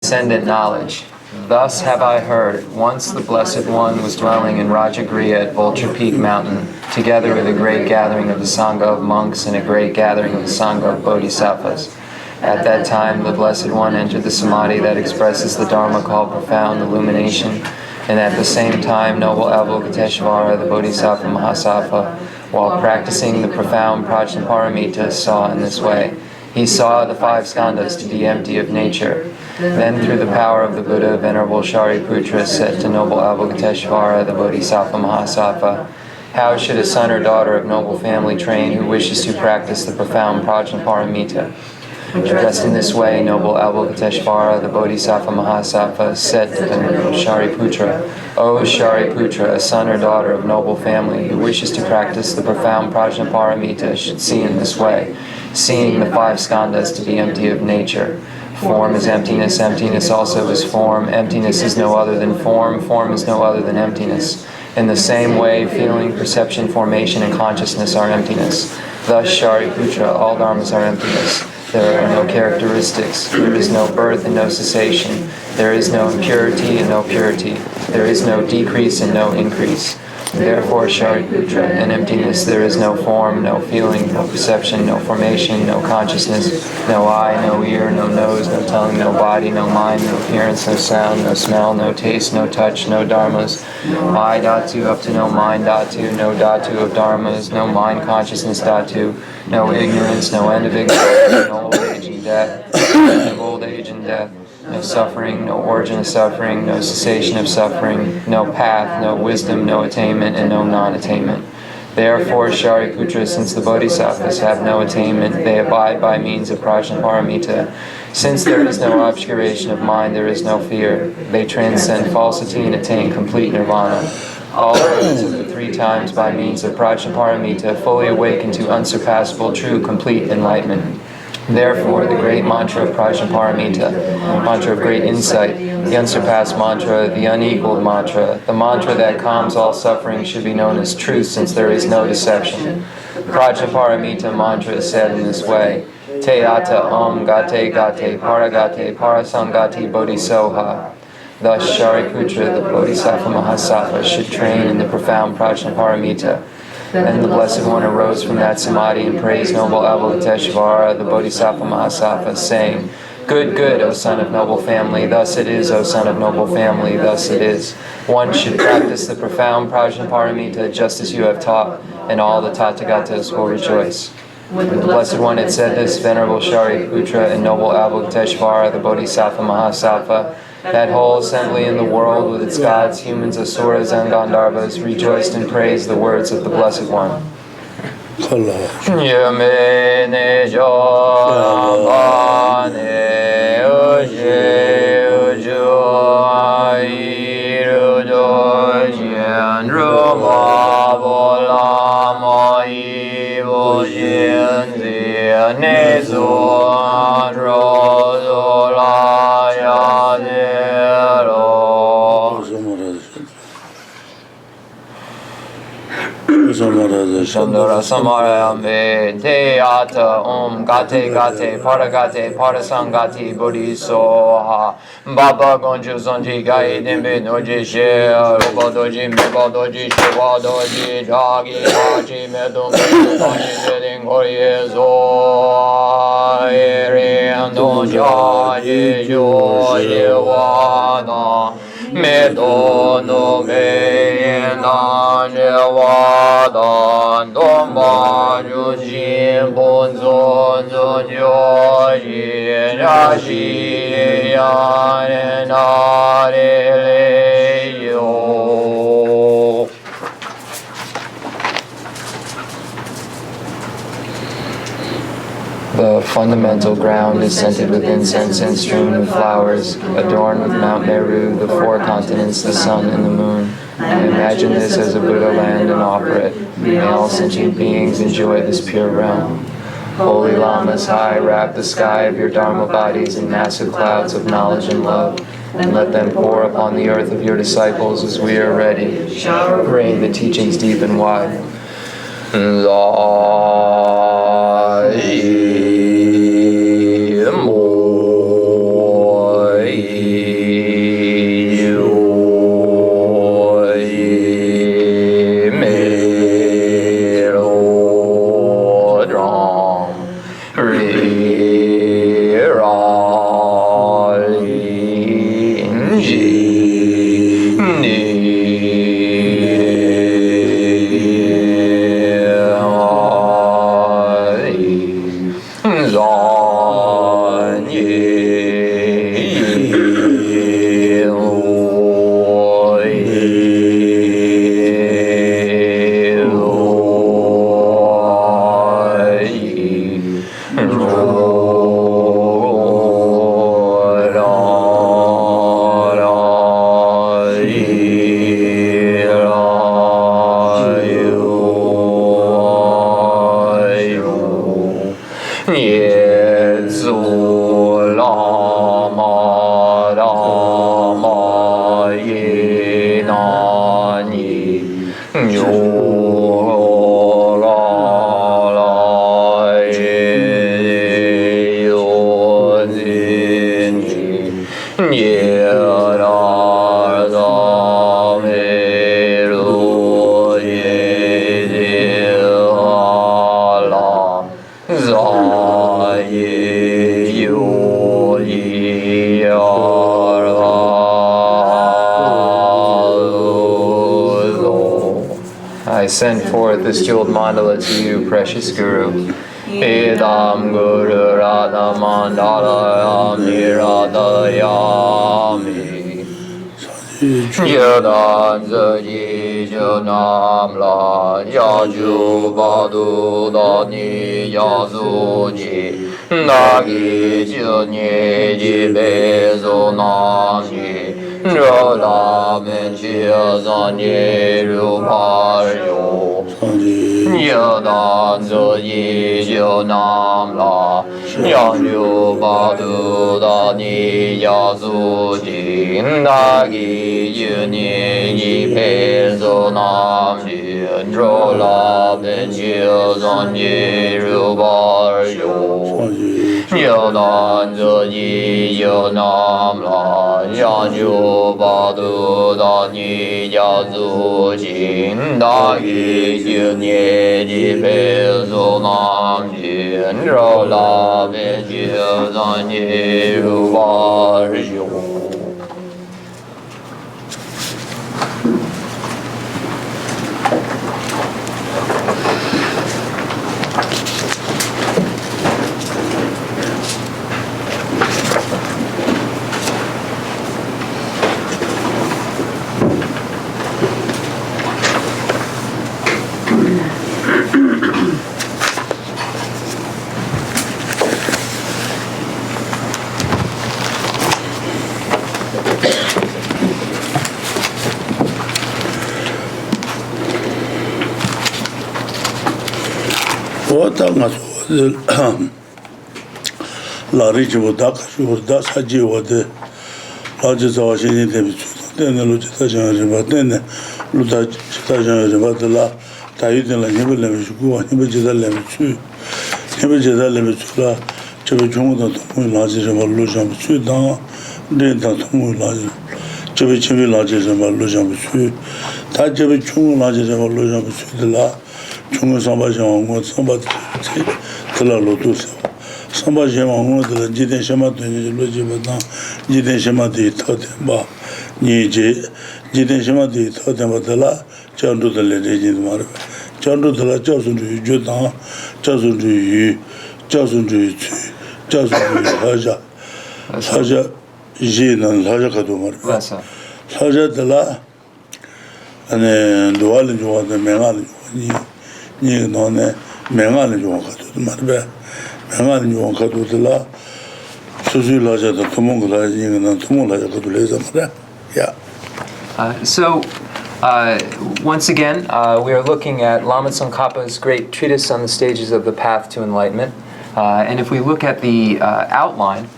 transcendent knowledge. Thus have I heard, once the Blessed One was dwelling in Rajagriha at Vulture Peak Mountain, together with a great gathering of the Sangha of monks and a great gathering of the Sangha of bodhisattvas. At that time, the Blessed One entered the samadhi that expresses the Dharma called profound illumination, and at the same time, noble Avalokiteshvara, the Bodhisattva Mahasattva, while practicing the profound Prajnaparamita, saw in this way. He saw the five skandhas to be empty of nature. Then, through the power of the Buddha, Venerable Shariputra said to noble Avalokiteshvara, the Bodhisattva Mahasattva, how should a son or daughter of noble family train who wishes to practice the profound Prajnaparamita? Addressed in this way, noble Avalokiteshvara, the Bodhisattva Mahasattva, said to Venerable Shariputra, O Shariputra, a son or daughter of noble family who wishes to practice the profound Prajnaparamita should see in this way, seeing the five skandhas to be empty of nature. Form is emptiness, emptiness also is form, emptiness is no other than form, form is no other than emptiness. In the same way, feeling, perception, formation, and consciousness are emptiness. Thus, Shariputra, all dharmas are emptiness. There are no characteristics. There is no birth and no cessation. There is no impurity and no purity. There is no decrease and no increase. Therefore, Shariputra, in emptiness there is no form, no feeling, no perception, no formation, no consciousness, no eye, no ear, no nose, no tongue, no body, no mind, no appearance, no sound, no smell, no taste, no touch, no dharmas. I dhatu up to no mind dhatu, no dhatu of dharmas, no mind consciousness dhatu, no ignorance, no end of ignorance, no old age and death, no end of old age and death. No suffering, no origin of suffering, no cessation of suffering, no path, no wisdom, no attainment, and no non-attainment. Therefore, Shariputra, since the Bodhisattvas have no attainment, they abide by means of Prajnaparamita. Since there is no obscuration of mind, there is no fear. They transcend falsity and attain complete nirvana. All those of the 3 times by means of Prajnaparamita fully awaken to unsurpassable, true, complete enlightenment. Therefore, the great mantra of Prajnaparamita, mantra of great insight, the unsurpassed mantra, the unequaled mantra, the mantra that calms all suffering should be known as truth since there is no deception. Prajnaparamita mantra is said in this way, Te ata om gate gate paragate parasangati bodhisoha. Thus, Shariputra, the Bodhisattva Mahasattva, should train in the profound Prajnaparamita. Then the Blessed One arose from that samadhi and praised noble Avalokiteshvara, the Bodhisattva Mahasattva, saying, Good, good, O son of noble family, thus it is, O son of noble family, thus it is. One should practice the profound Prajnaparamita just as you have taught, and all the Tathagatas will rejoice. When the Blessed One had said this, Venerable Shariputra and noble Avalokiteshvara, the Bodhisattva Mahasattva, that whole assembly in the world with its gods, humans, asuras, and Gandharvas rejoiced and praised the words of the Blessed One. Shandara Samarayame Te Ata Om Gate Gate Paragate Parasangati Bodhisoha Baba Gonju Zonji Gai Dembe Noji She Rupa Doji Meba Doji Shiva Doji Jagi Haji Medum Doji Zeding Horiezo Eri Andon Jaji Joji Wada Medono Meina Jewada Domba Jujin Bonzon Joji Rashi Yanare Leyo. The fundamental ground is scented with incense and strewn with flowers, adorned with Mount Meru, the 4 continents, the sun, and the moon. Imagine this as a Buddha land and offer it. May all sentient beings enjoy this pure realm. Holy Lamas, high, wrap the sky of your Dharma bodies in massive clouds of knowledge and love, and let them pour upon the earth of your disciples as we are ready. Rain the teachings deep and wide. Mo I send forth this jeweled mandala to you, precious Guru. Idam Guru Radha Mandala Niradayami. Yadan Zaji Janam La Yaju Badu Dani Yazuji Nagi Juni Jibezo Nani Rola Menchi Zani Rupario Yadan Zaji Janam La Yaju Badu Dani Yazuji Nagi Yuni Pezo Nam Rola Benjil Zanji Rubario Yadan Zaji Yonam La Yanju Badu Dani Yazuji Nagi Yuni Pezo Nam Rola Benjil Zanji Rubario. La Richibu Daka, Saji, what the largest of Washington, then the Lutation River, then the Lutation River, the La Taitan, and Hibblemishu, and Hibbajada Lemichu, Hibbajada Lemichula, Chevichung, the largest revolution, Sudan, then the largest, Chevichi largest revolution, Tajavichung largest revolution, the La. Chung Sambajang, somebody Tela Lotus. Sambajang, the Jiden Shamat, Lojibatan, Jiden Shamati, Totemba, Niji, Jiden Shamati, Totembatala, Chandu the Legend Marve, Chandu the La Josun to Judan, Josun to you, Josun to you, Josun to Haja, Jin and Haja Kadumar. Haja the La and then the Walling was the Mengal. Yeah. So, once again, we are looking at Lama Tsong-kha-pa's great treatise on the stages of the path to enlightenment. And if we look at the outline,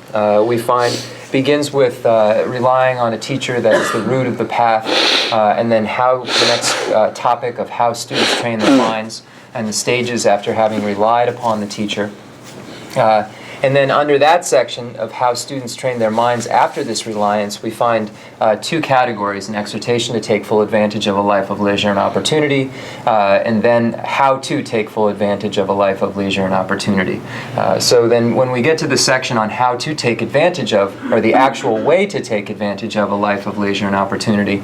we find begins with relying on a teacher that is the root of the path, and then how the next topic of how students train their minds and the stages after having relied upon the teacher. And then under that section of how students train their minds after this reliance, we find two categories: an exhortation to take full advantage of a life of leisure and opportunity, and then how to take full advantage of a life of leisure and opportunity. So then when we get to the section on how to take advantage of, or the actual way to take advantage of a life of leisure and opportunity,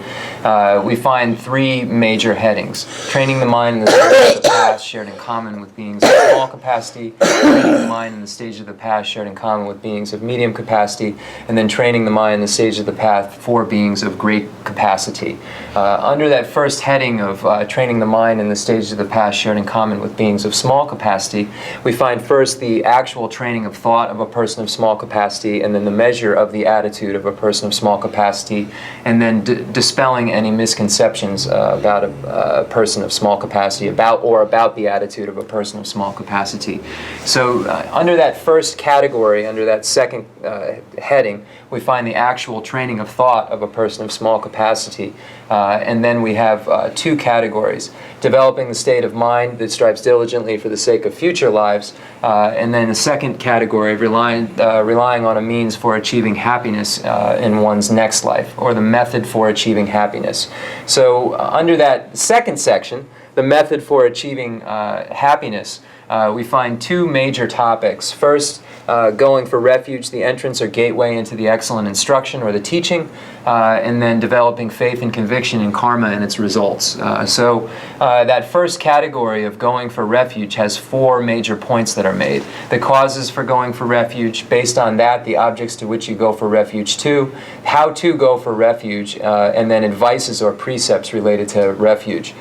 we find three major headings: training the mind in the stage of the past shared in common with beings of small capacity, training the mind in the stage of the past shared in common with beings of medium capacity, and then training the mind in the stage of the path for beings of great capacity. Under that first heading of training the mind in the stages of the past shared in common with beings of small capacity, we find first the actual training of thought of a person of small capacity, and then the measure of the attitude of a person of small capacity, and then dispelling any misconceptions about a person of small capacity, about the attitude of a person of small capacity. So under that first category, under that second heading, we find the actual training of thought of a person of small capacity. And then we have two categories: developing the state of mind that strives diligently for the sake of future lives, and then the second category, relying on a means for achieving happiness in one's next life, or the method for achieving happiness. So under that second section, the method for achieving happiness, we find two major topics. First, going for refuge, the entrance or gateway into the excellent instruction or the teaching, and then developing faith and conviction in karma and its results. So that first category of going for refuge has four major points that are made: the causes for going for refuge, based on that, the objects to which you go for refuge to, how to go for refuge, and then advices or precepts related to refuge.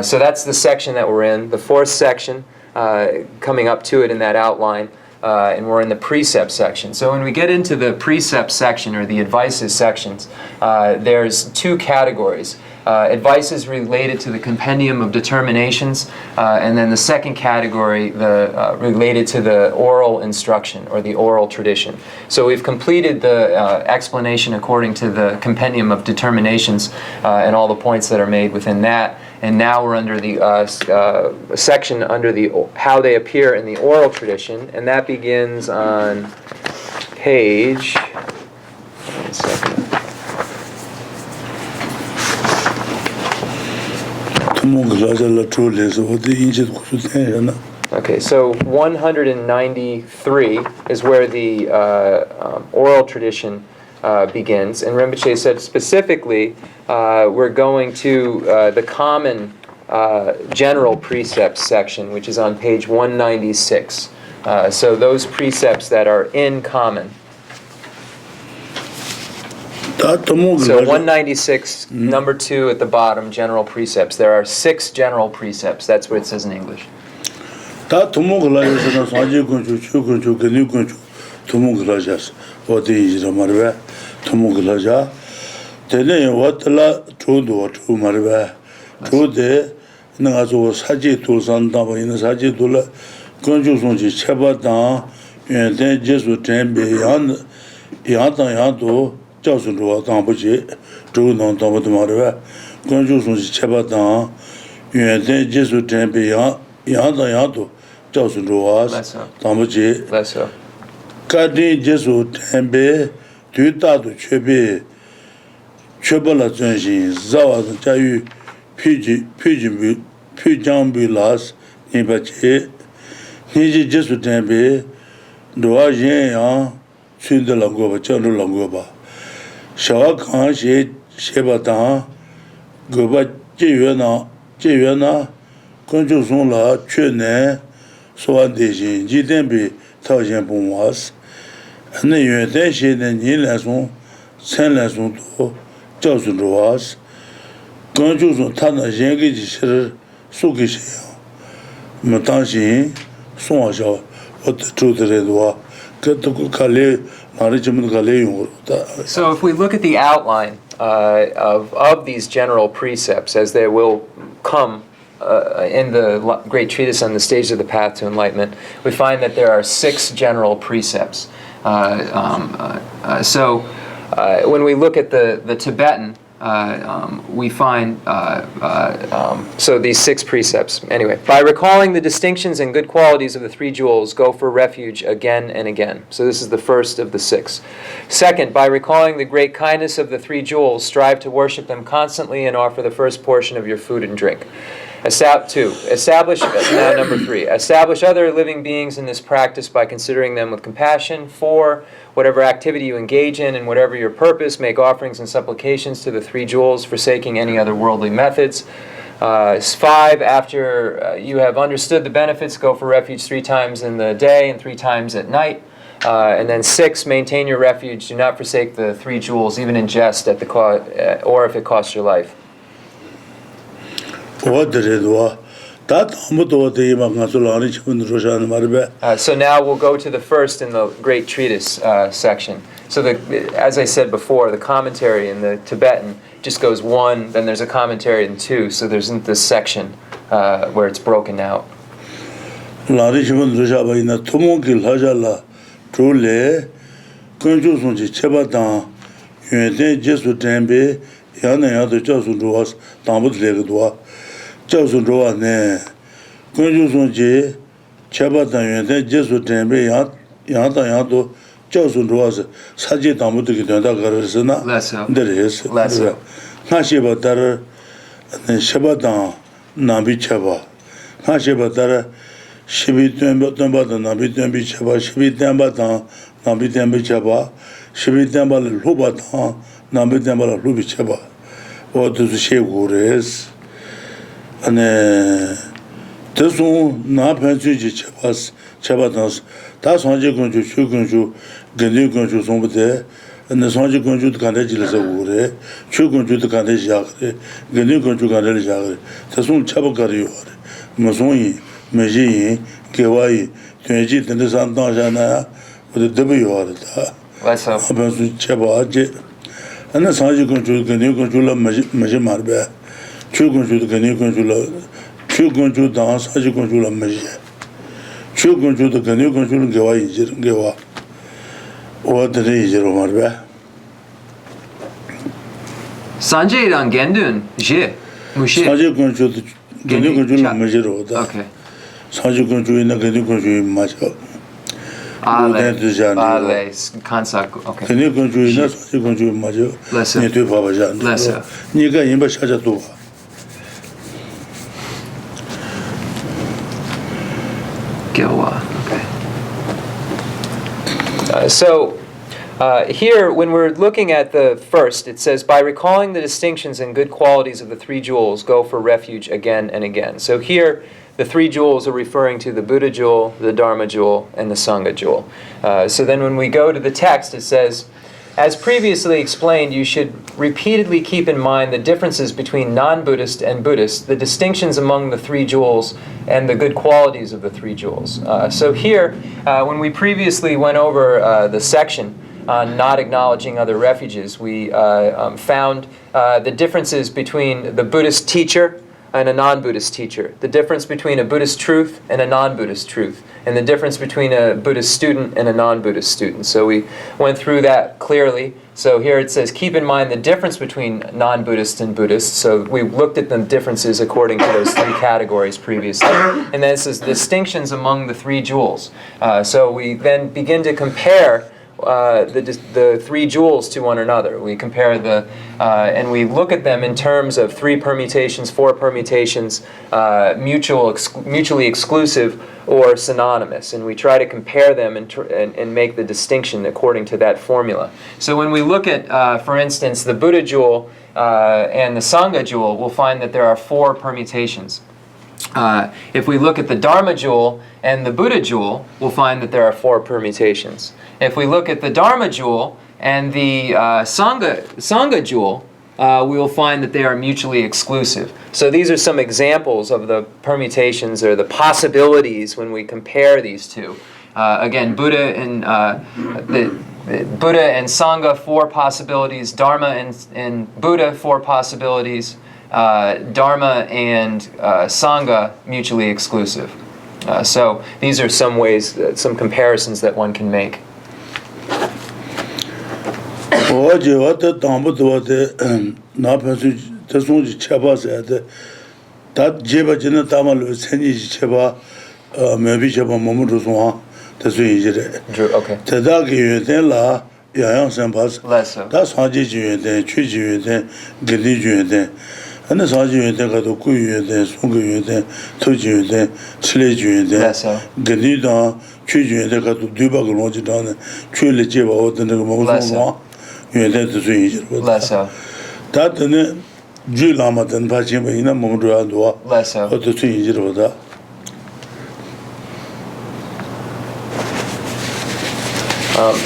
So that's the section that we're in. The fourth section, coming up to it in that outline, and we're in the precept section. So when we get into the precept section, or the advices sections, there's two categories. Advices related to the compendium of determinations, and then the second category, related to the oral instruction, or the oral tradition. So we've completed the explanation according to the compendium of determinations, and all the points that are made within that. And now we're under the section under the how they appear in the oral tradition, and that begins on page. One second. Okay, so 193 is where the oral tradition begins, and Rinpoche said specifically we're going to the common general precepts section, which is on page 196. So those precepts that are in common. So 196, number 2 at the bottom, general precepts. There are 6 general precepts. That's what it says in English. So if we look at the outline of these general precepts, as they will come in the great treatise on the stage of the path to enlightenment, we find that there are 6 general precepts. So when we look at the Tibetan, we find, so these 6 precepts. Anyway, by recalling the distinctions and good qualities of the 3 jewels, go for refuge again and again. So this is the first of the 6. Second, by recalling the great kindness of the 3 jewels, strive to worship them constantly and offer the first portion of your food and drink. Establish, now number 3, establish other living beings in this practice by considering them with compassion. 4, whatever activity you engage in and whatever your purpose, make offerings and supplications to the 3 jewels, forsaking any other worldly methods. 5, after you have understood the benefits, go for refuge 3 times in the day and 3 times at night. And then 6, maintain your refuge. Do not forsake the 3 jewels, even in jest, at the or if it costs your life. So now we'll go to the first in the Great Treatise section. So as I said before, the commentary in the Tibetan just goes 1, then there's a commentary in 2, so there's this section where it's broken out. Chawsun Rowa ne Kunju Sunji Chabatan Yuen Jesu Tembe Yang to Chawsun Rowa Saji Tamutu Gita Garisana. There is Hashibatar Shabatan Nabi Chaba. Hashibatar Shibi Tembatan Nabi Tembi Chaba, Shibi Tembatan Nabi Tembi Chaba, Shibi Tembal Lubatan Nabi Tembal Lubi Chaba. What does she gures? And this one, not Pensuji Chabatans, that's Sanji Gunju, Chugunju, Genu Gunju Sombe, and the Sanji Gunju Candagilas of Ure, Chugunju the Candajagre, Genu Gunju Candajagre, that's one Chabakari, Masoni, Meji, Kewai, Tunji, and the Santanjana with the W order. Let's hope. Chabaje, and the Sanji Gunju, Genu Gunjula Majimarbe. Chugunju the Ganugunjula, Chugunju dance, Hajigunjula Magia. Chugunju the Ganugunjula Gawa. What the Ranger of Marbe? Sanjay on Gendun, Je, Mushi. Hajigunju the Ganugunjula Majiro. Okay. Sajigunju in the Ganugunju Maja. Ale, Kansak, okay. Ganugunju is not Sajigunju Majo. Lesser. Native Babajan. Lesser. Niga Yimba Shajatuva. Okay. Here, when we're looking at the first, it says, by recalling the distinctions and good qualities of the 3 jewels, go for refuge again and again. So here, the 3 jewels are referring to the Buddha jewel, the Dharma jewel, and the Sangha jewel. So then when we go to the text, it says, as previously explained, you should repeatedly keep in mind the differences between non-Buddhist and Buddhist, the distinctions among the 3 jewels, and the good qualities of the 3 jewels. So here, when we previously went over the section on not acknowledging other refuges, we found the differences between the Buddhist teacher and a non-Buddhist teacher, the difference between a Buddhist truth and a non-Buddhist truth, and the difference between a Buddhist student and a non-Buddhist student. So we went through that clearly. So here it says, keep in mind the difference between non-Buddhist and Buddhist. So we looked at the differences according to those 3 categories previously. And then it says distinctions among the 3 jewels. So we then begin to compare the 3 jewels to one another. We compare and we look at them in terms of 3 permutations, 4 permutations, mutually exclusive or synonymous, and we try to compare them and make the distinction according to that formula. So when we look at, for instance, the Buddha jewel and the Sangha jewel, we'll find that there are 4 permutations. If we look at the Dharma jewel and the Buddha jewel, we'll find that there are 4 permutations. If we look at the Dharma jewel and the Sangha jewel, we will find that they are mutually exclusive. So these are some examples of the permutations or the possibilities when we compare these two. Again, Buddha and Sangha, 4 possibilities. Dharma and Buddha, 4 possibilities. Dharma and Sangha, mutually exclusive. So these are some ways, some comparisons that one can make. 어제 왔다 담부도 왔다 나편수 대송지 쳐봐서야 다 제바지는 담을 생이지 쳐봐 maybe 쳐봐 몸으로 송아 대수이지래 Okay. 대다기 유대라 야양선 봐서 Less so. 다 사지주의대 취지주의대 길리주의대 하나 사지주의대가도 구유의대 송구유의대 토지유의대 칠레주의대 Less so. 길리다 취지유의대가도 뒤박을 놓지다는 취를 제바 어떤 거 Less so. 먹어서 유의대 대수이지래 Less so. 다들은 주라마든 바지면 이나 몸으로 안도와 Less so. 어떻게 이지로다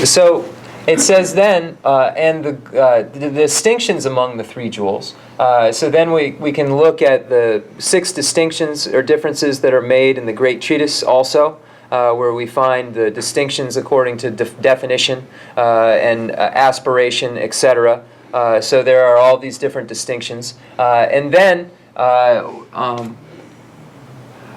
So it says then, and the distinctions among the three jewels. So then we can look at the 6 distinctions or differences that are made in the Great Treatise also, where we find the distinctions according to definition and aspiration, etc. So there are all these different distinctions. And then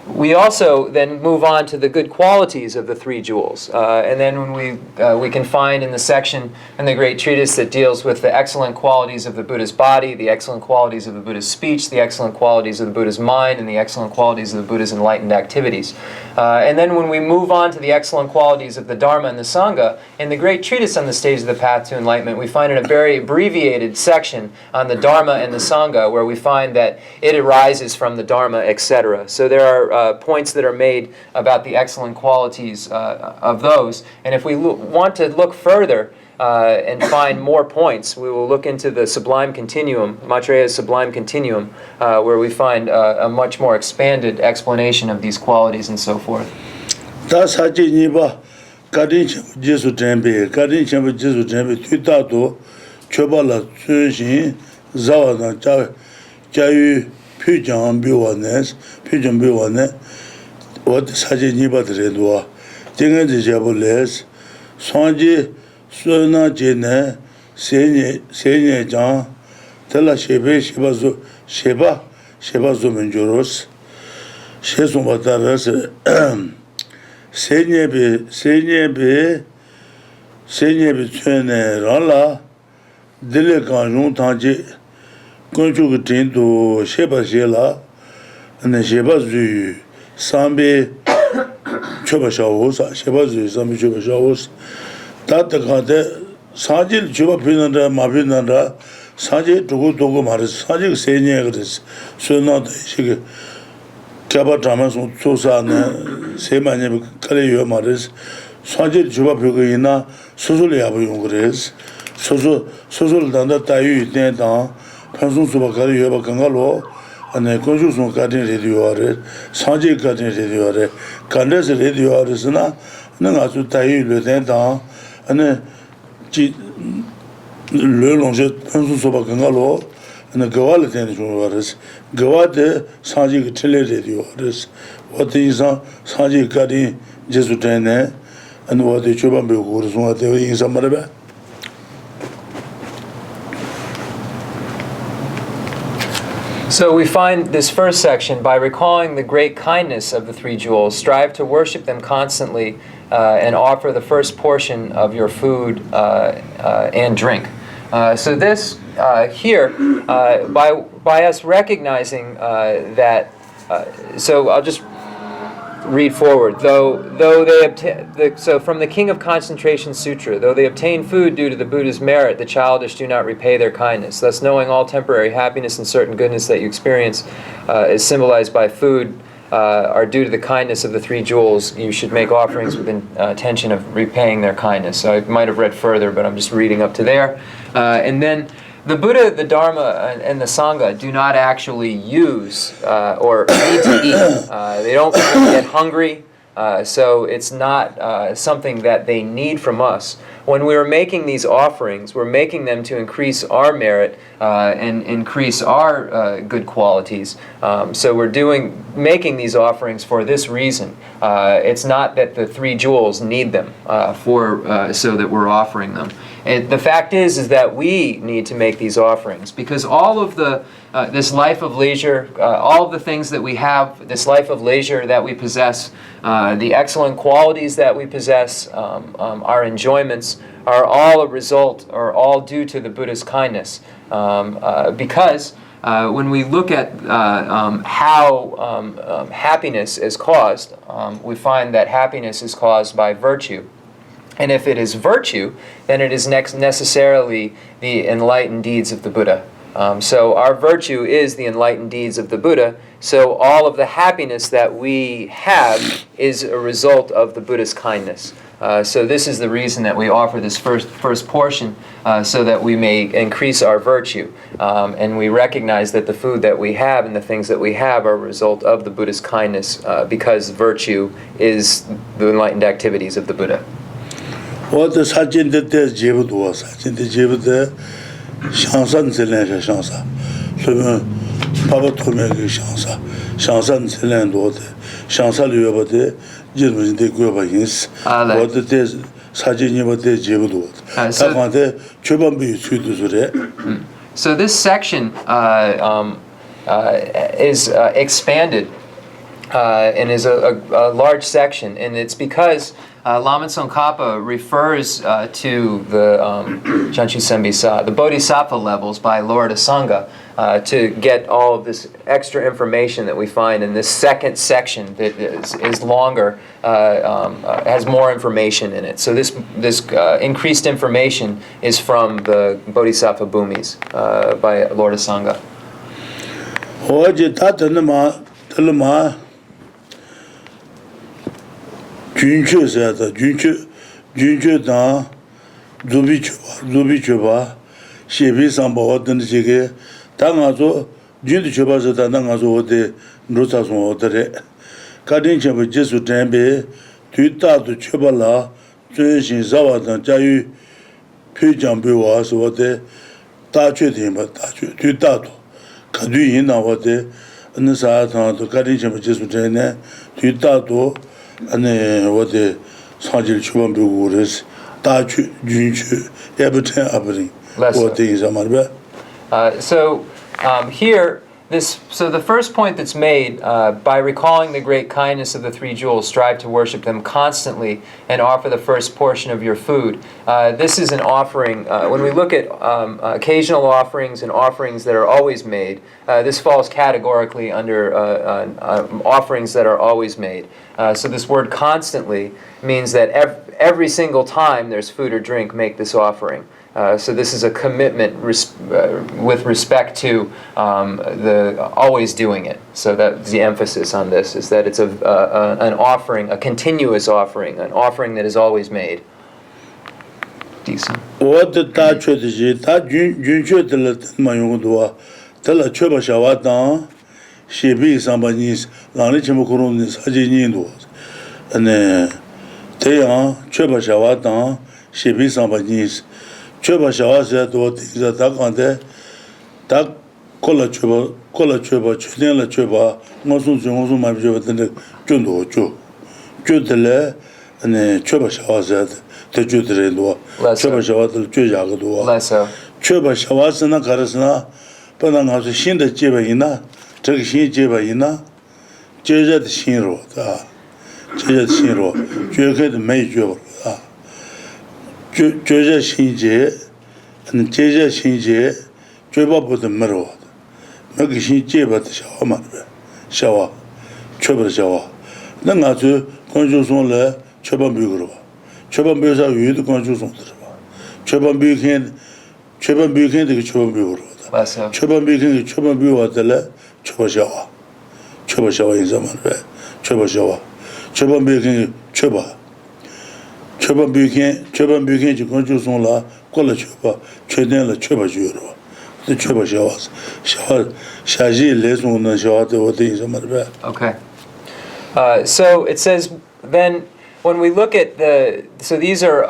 we also then move on to the good qualities of the three jewels. And then when we can find in the section in the Great Treatise that deals with the excellent qualities of the Buddha's body, the excellent qualities of the Buddha's speech, the excellent qualities of the Buddha's mind, and the excellent qualities of the Buddha's enlightened activities. And then when we move on to the excellent qualities of the Dharma and the Sangha, in the Great Treatise on the Stage of the Path to Enlightenment, we find in a very abbreviated section on the Dharma and the Sangha, where we find that it arises from the Dharma, etc. So there are points that are made about the excellent qualities of those. And if we want to look further and find more points, we will look into the Sublime Continuum, Maitreya's Sublime Continuum, where we find a much more expanded explanation of these qualities and so forth. what saji niba dredwa dingen je jaboles sonji sona jene senye jan tela shebe sheba zo menjoros sheson bataras senye be tsene rala dile kanjun tanje konju gtin do sheba jela ne sheba zu sambe choba shawos sheba zu sambe choba shawos tatagade sajil choba pinanda mabinanda saje dogo maris saje senye gres sona shige kaba drama sosa ne semanye kale yo maris saje choba pyoina sosul yabu yongres sosul danda tayu den Pansun suba kari yoba kangalo, ane konshu sun kari radio are, sanji kari radio are, kandes radio are sina, ane nga su tayi le ten tang, ane ji le longe pansun suba kangalo, ane gawa le ten chung wares, gawa de sanji ki tele radio wares, wate insan sanji kari jesu tenne, ane wate choba mbe kuru sun wate insan maraba. So we find this first section, by recalling the great kindness of the three jewels, strive to worship them constantly and offer the first portion of your food and drink. So this here, by us recognizing that, so I'll just read forward. Though they so from the King of Concentration Sutra, though they obtain food due to the Buddha's merit, the childish do not repay their kindness. Thus, knowing all temporary happiness and certain goodness that you experience is symbolized by food are due to the kindness of the three jewels, you should make offerings with intention of repaying their kindness. So I might have read further, but I'm just reading up to there. And then the Buddha, the Dharma, and the Sangha do not actually use or need to eat. They don't get hungry, so it's not something that they need from us. When we are making these offerings, we're making them to increase our merit and increase our good qualities. So we're making these offerings for this reason. It's not that the three jewels need them so that we're offering them. The fact is that we need to make these offerings because all of this life of leisure, all of the things that we have, this life of leisure that we possess, the excellent qualities that we possess, our enjoyments, are all a result, or all due to the Buddha's kindness. Because when we look at how happiness is caused, we find that happiness is caused by virtue. And if it is virtue, then it is necessarily the enlightened deeds of the Buddha. So our virtue is the enlightened deeds of the Buddha. So all of the happiness that we have is a result of the Buddha's kindness. So this is the reason that we offer this first portion, so that we may increase our virtue. And we recognize that the food that we have and the things that we have are a result of the Buddha's kindness, because virtue is the enlightened activities of the Buddha. What is Hajin the Jebu was, Hajin the Jebu the Shansan Zelan Shansa, Papa Tomegi Shansa, Shansan Zelan water, Shansa Lubate, German de Guabahins, what the test Sajin Yabate Jebu. Takante, Chubambi Sudure. So this section is expanded and is a large section, and it's because Lama Tsong-kha-pa refers to the Janchu Sembisa, the Bodhisattva levels by Lord Asanga, to get all of this extra information that we find in this second section that is longer, has more information in it. So this increased information is from the Bodhisattva Bhumis by Lord Asanga. Junchu said, Junchu dan, Zubi Chuba, Shebi Samba, Denjige, Tangazo, Junchu Chuba said, Tangazo, de Nutas Water, Kadin Chamba Jesu Tembe, Tuta to Chubala, Jushin Zawa, and Jayu, Pujambu was what they touched him, but Tutato, Kadu in our day, and the Satan to Kadin Chamba Jesu Tene, Tutato. And what the Sanjil Chubambu is, Tachu, Junchu, Abbot, Abbot, what things are Marbe. So here, so the first point that's made, by recalling the great kindness of the three jewels, strive to worship them constantly and offer the first portion of your food. This is an offering. When we look at occasional offerings and offerings that are always made, this falls categorically under offerings that are always made. So this word constantly means that every single time there's food or drink, make this offering. So this is a commitment with respect to the always doing it. So that's the emphasis on this, is that it's an offering, a continuous offering, an offering that is always made. Decent. What the Tachu is, Junchu Mayungua, tell a Chuba Shawatan, Shebi Sambanis, Lanichimukurunis, Hajin was. And Tayan, Chuba Shawatan, Shebi Sambanis. Chuba Shawa said what is a duck on there, duck Kola Chuba, Chudela Chuba, Mosun, my Jundo, Judele, and Chuba Shawa said, the Judre, Chuba Shawa, the Jujago, Chuba Shawasana, Karasana, Pananga, Shin the Jibaina, take Shin Jibaina, Jaja the Shinro, Jaja Shinro, Juka the Major. Georgia Shinje and Jeja Shinje, Juba put the mirror. Make Shinje but the shower, Chuba shower. Then I do conscious on the Chuban Bugro. Chuban Busa, you the conscious on the Chuban Bukin, the Chuban Bugro. Chuban Bukin, Chuban Bu, the le, Chuba shower. Chuba shower in Zaman, Chuba shower. Chuban Bukin, Chuba. Chuban Bukin, you conscious on la, Kola Chuba, Chedin la Chuba Juro. The Chuba showers. Shaji les on the shower, what things are Marbe. Okay. So it says, then, when we look at so these are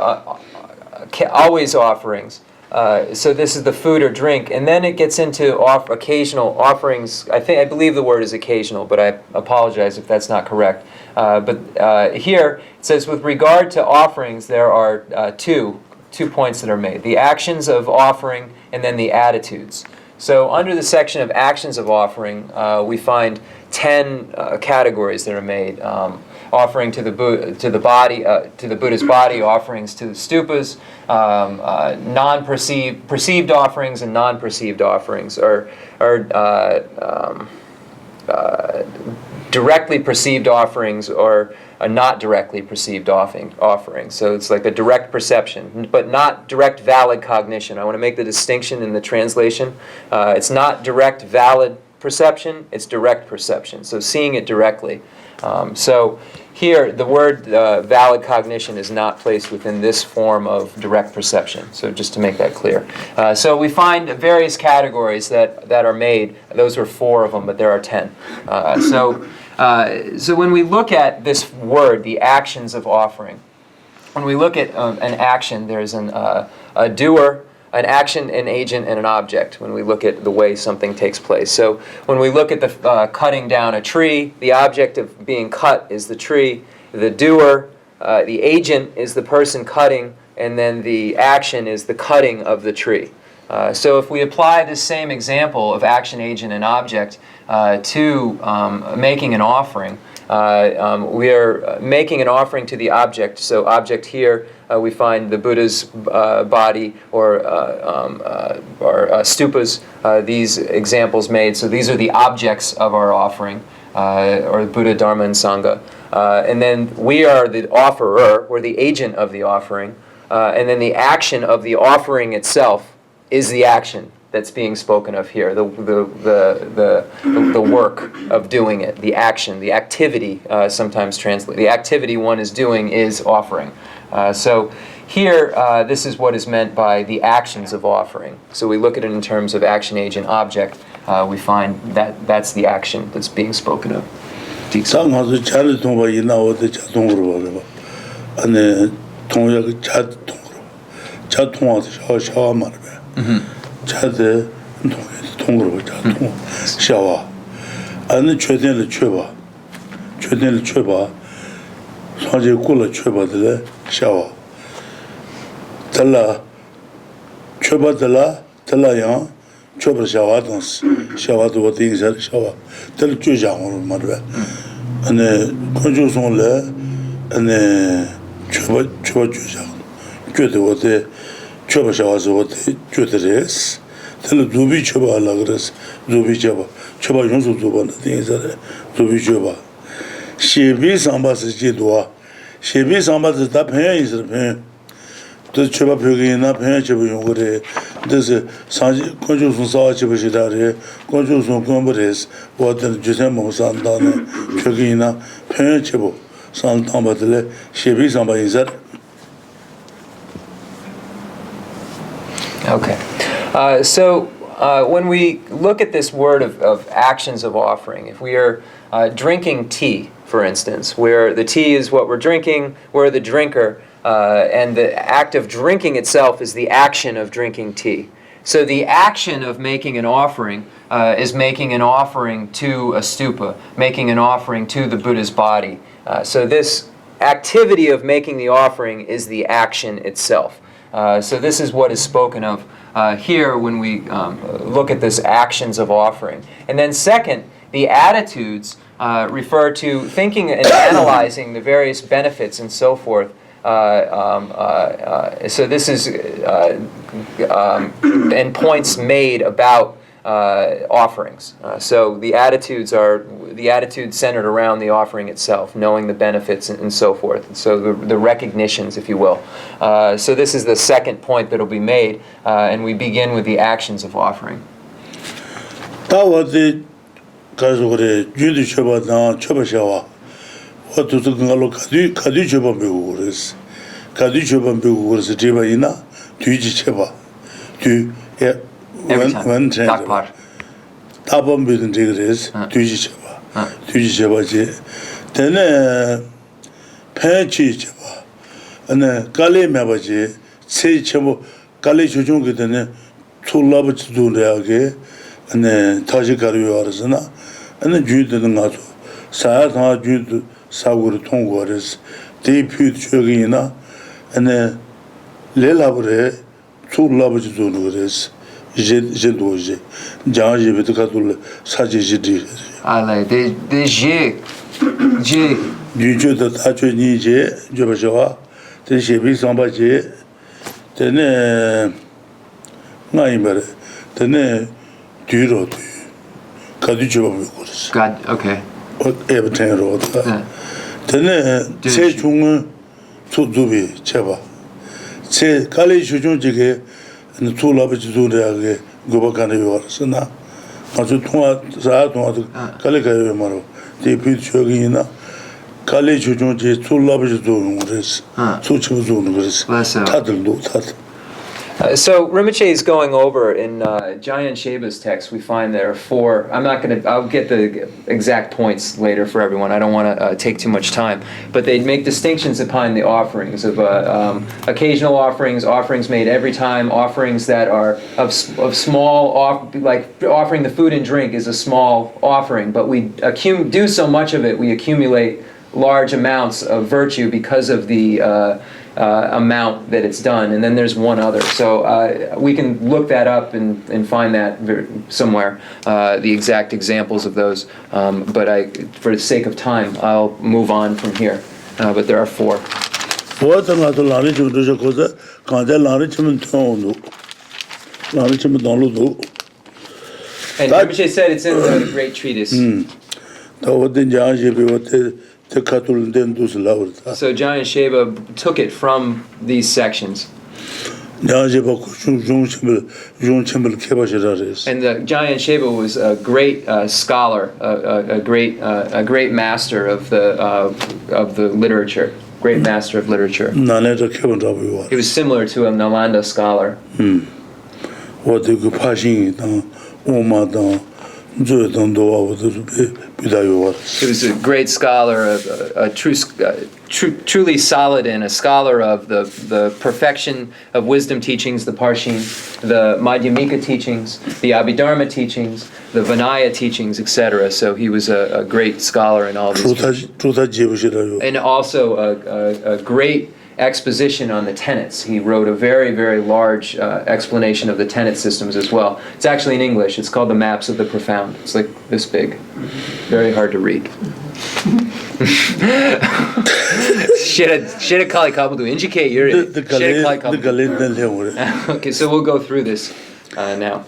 always offerings. So this is the food or drink, and then it gets into occasional offerings. I believe the word is occasional, but I apologize if that's not correct. But here it says, with regard to offerings, there are two two points that are made: the actions of offering and then the attitudes. So under the section of actions of offering, we find 10 categories that are made. Offering to the Buddha's body, offerings to the stupas, perceived offerings and non-perceived offerings, or directly perceived offerings or not directly perceived offerings. So it's like a direct perception, but not direct valid cognition. I want to make the distinction in the translation. It's not direct valid perception, it's direct perception. So seeing it directly. So here, the word valid cognition is not placed within this form of direct perception. So just to make that clear. So we find various categories that are made. Those were 4 of them, but there are 10. So when we look at this word, the actions of offering, when we look at an action, there's a doer, an action, an agent, and an object when we look at the way something takes place. So when we look at the cutting down a tree, the object of being cut is the tree. The doer, the agent is the person cutting, and then the action is the cutting of the tree. So if we apply this same example of action, agent, and object to making an offering, we are making an offering to the object. So object here, we find the Buddha's body or stupas, these examples made. So these are the objects of our offering, or Buddha, Dharma, and Sangha. And then we are the offerer, we're the agent of the offering. And then the action of the offering itself is the action that's being spoken of here, the work of doing it, the action, the activity, sometimes translate. The activity one is doing is offering. So here, this is what is meant by the actions of offering. So we look at it in terms of action, agent, object. We find that that's the action that's being spoken of. Tsong-kha-pa chari tongpa ina wate cha tongkruwa rwa. Ane tongya ka cha tongkruwa. Cha tongwa te shawa marwa. Cha te tongkruwa cha tongwa shawa. Ane chöten le chöba. Chöten le chöba. Sanje kula chöba tala shawa. Tala chöba tala yang chöba shawa tans. Shawa to wate ingi sari shawa. Tala chöja marwa. ane konjo son le ane choba juja gyote wote choba shawazo wote gyote res tele dubi choba alagres dubi choba yonso duba na tingizare dubi choba shebi samba se jidwa shebi samba se da phen isre phen to choba pyoge na phen choba yongore dese sanji konjo son sawa choba shidare konjo son kombres wote jisen mo sandane pyoge na phen choba sandamba tele shebi samba isre. Okay. So when we look at this word of actions of offering, if we are drinking tea, for instance, where the tea is what we're drinking, we're the drinker, and the act of drinking itself is the action of drinking tea. So the action of making an offering is making an offering to a stupa, making an offering to the Buddha's body. So this activity of making the offering is the action itself. So this is what is spoken of here when we look at this actions of offering. And then second, the attitudes refer to thinking and analyzing the various benefits and so forth. So this is and points made about offerings. So the attitudes centered around the offering itself, knowing the benefits and so forth. So the recognitions, if you will. So this is the second point that will be made, and we begin with the actions of offering. Every time. Tabam bidin tigres, tuji cheba je. Tene penchi cheba. Ane kale meba je, tse chebo, kale chuchung ki tene tulaba chidun rea ke, ane taji kariyo arasana, ane juyi tene nga zo. Saya tanga juyi saguri tongu aras, dei pyu chogi ina, ane 레라브레 출라버지 도는 그래서 이제 도지 장아지부터 가둘 사지지디 Allez, des J. 유주도 다주니제 저버저와 대시비 상바제 되네 나이 말에 되네 뒤로 가디 줘보고 그랬어. God, okay. 에버텐으로 되네 제 중은 초두비 제바 제 칼리 주중지게 초라버지 도래하게 고박하는 요라서나 아주 통화 사도도 칼리가요 말로 대피 저기나 칼리 주중지 초라버지 도는 그랬어. 소치부 도는 그랬어. 다들도 다들 So Rinpoche is going over in Jayan Sheba's text. We find there are 4. I'll get the exact points later for everyone. I don't want to take too much time. But they make distinctions upon the offerings of occasional offerings, offerings made every time, offerings that are of small, like offering the food and drink is a small offering. But we do so much of it, we accumulate large amounts of virtue because of the amount that it's done, and then there's one other. So we can look that up and find that somewhere, the exact examples of those. But for the sake of time, I'll move on from here. But there are 4. And Rinpoche said it's in the Great Treatise. So Jayan Sheba took it from these sections. And the Jayan Sheba was a great scholar, a great master of the literature, great master of literature. He was similar to a Nalanda scholar. He was a great scholar, truly solid, and a scholar of the perfection of wisdom teachings, the Parshin, the Madhyamika teachings, the Abhidharma teachings, the Vinaya teachings, etc. So he was a great scholar in all these. And also a great exposition on the tenets. He wrote a very, very large explanation of the tenet systems as well. It's actually in English. It's called The Maps of the Profound. It's like this big. Very hard to read. Shira Kali Kabudu, indicate your Okay, so we'll go through this now.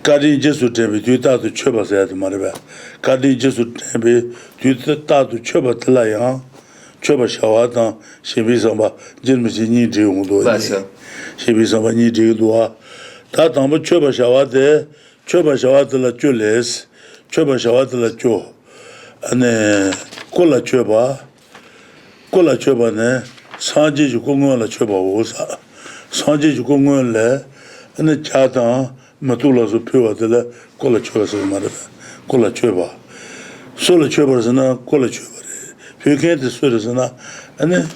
Kadi Jesu Tembi, Tutatu Choba said Maraba. Kadi Jesu Tembi, Tutatu Choba Telayan, Choba Shawatan, Shibisamba, Jimmy Diudo, Shibisamba Nidua. Tatamba Choba Shawate, Choba Shawatela Jules, Choba Shawatela Jo, and Kola Choba ne, Sanji Jukunga Choba Wosa, Sanji Jukunga, and the Chatan. Matula so pure de la cola choice of mother, cola chuba. Sola chubers cola chuber. If you can't sweat as and then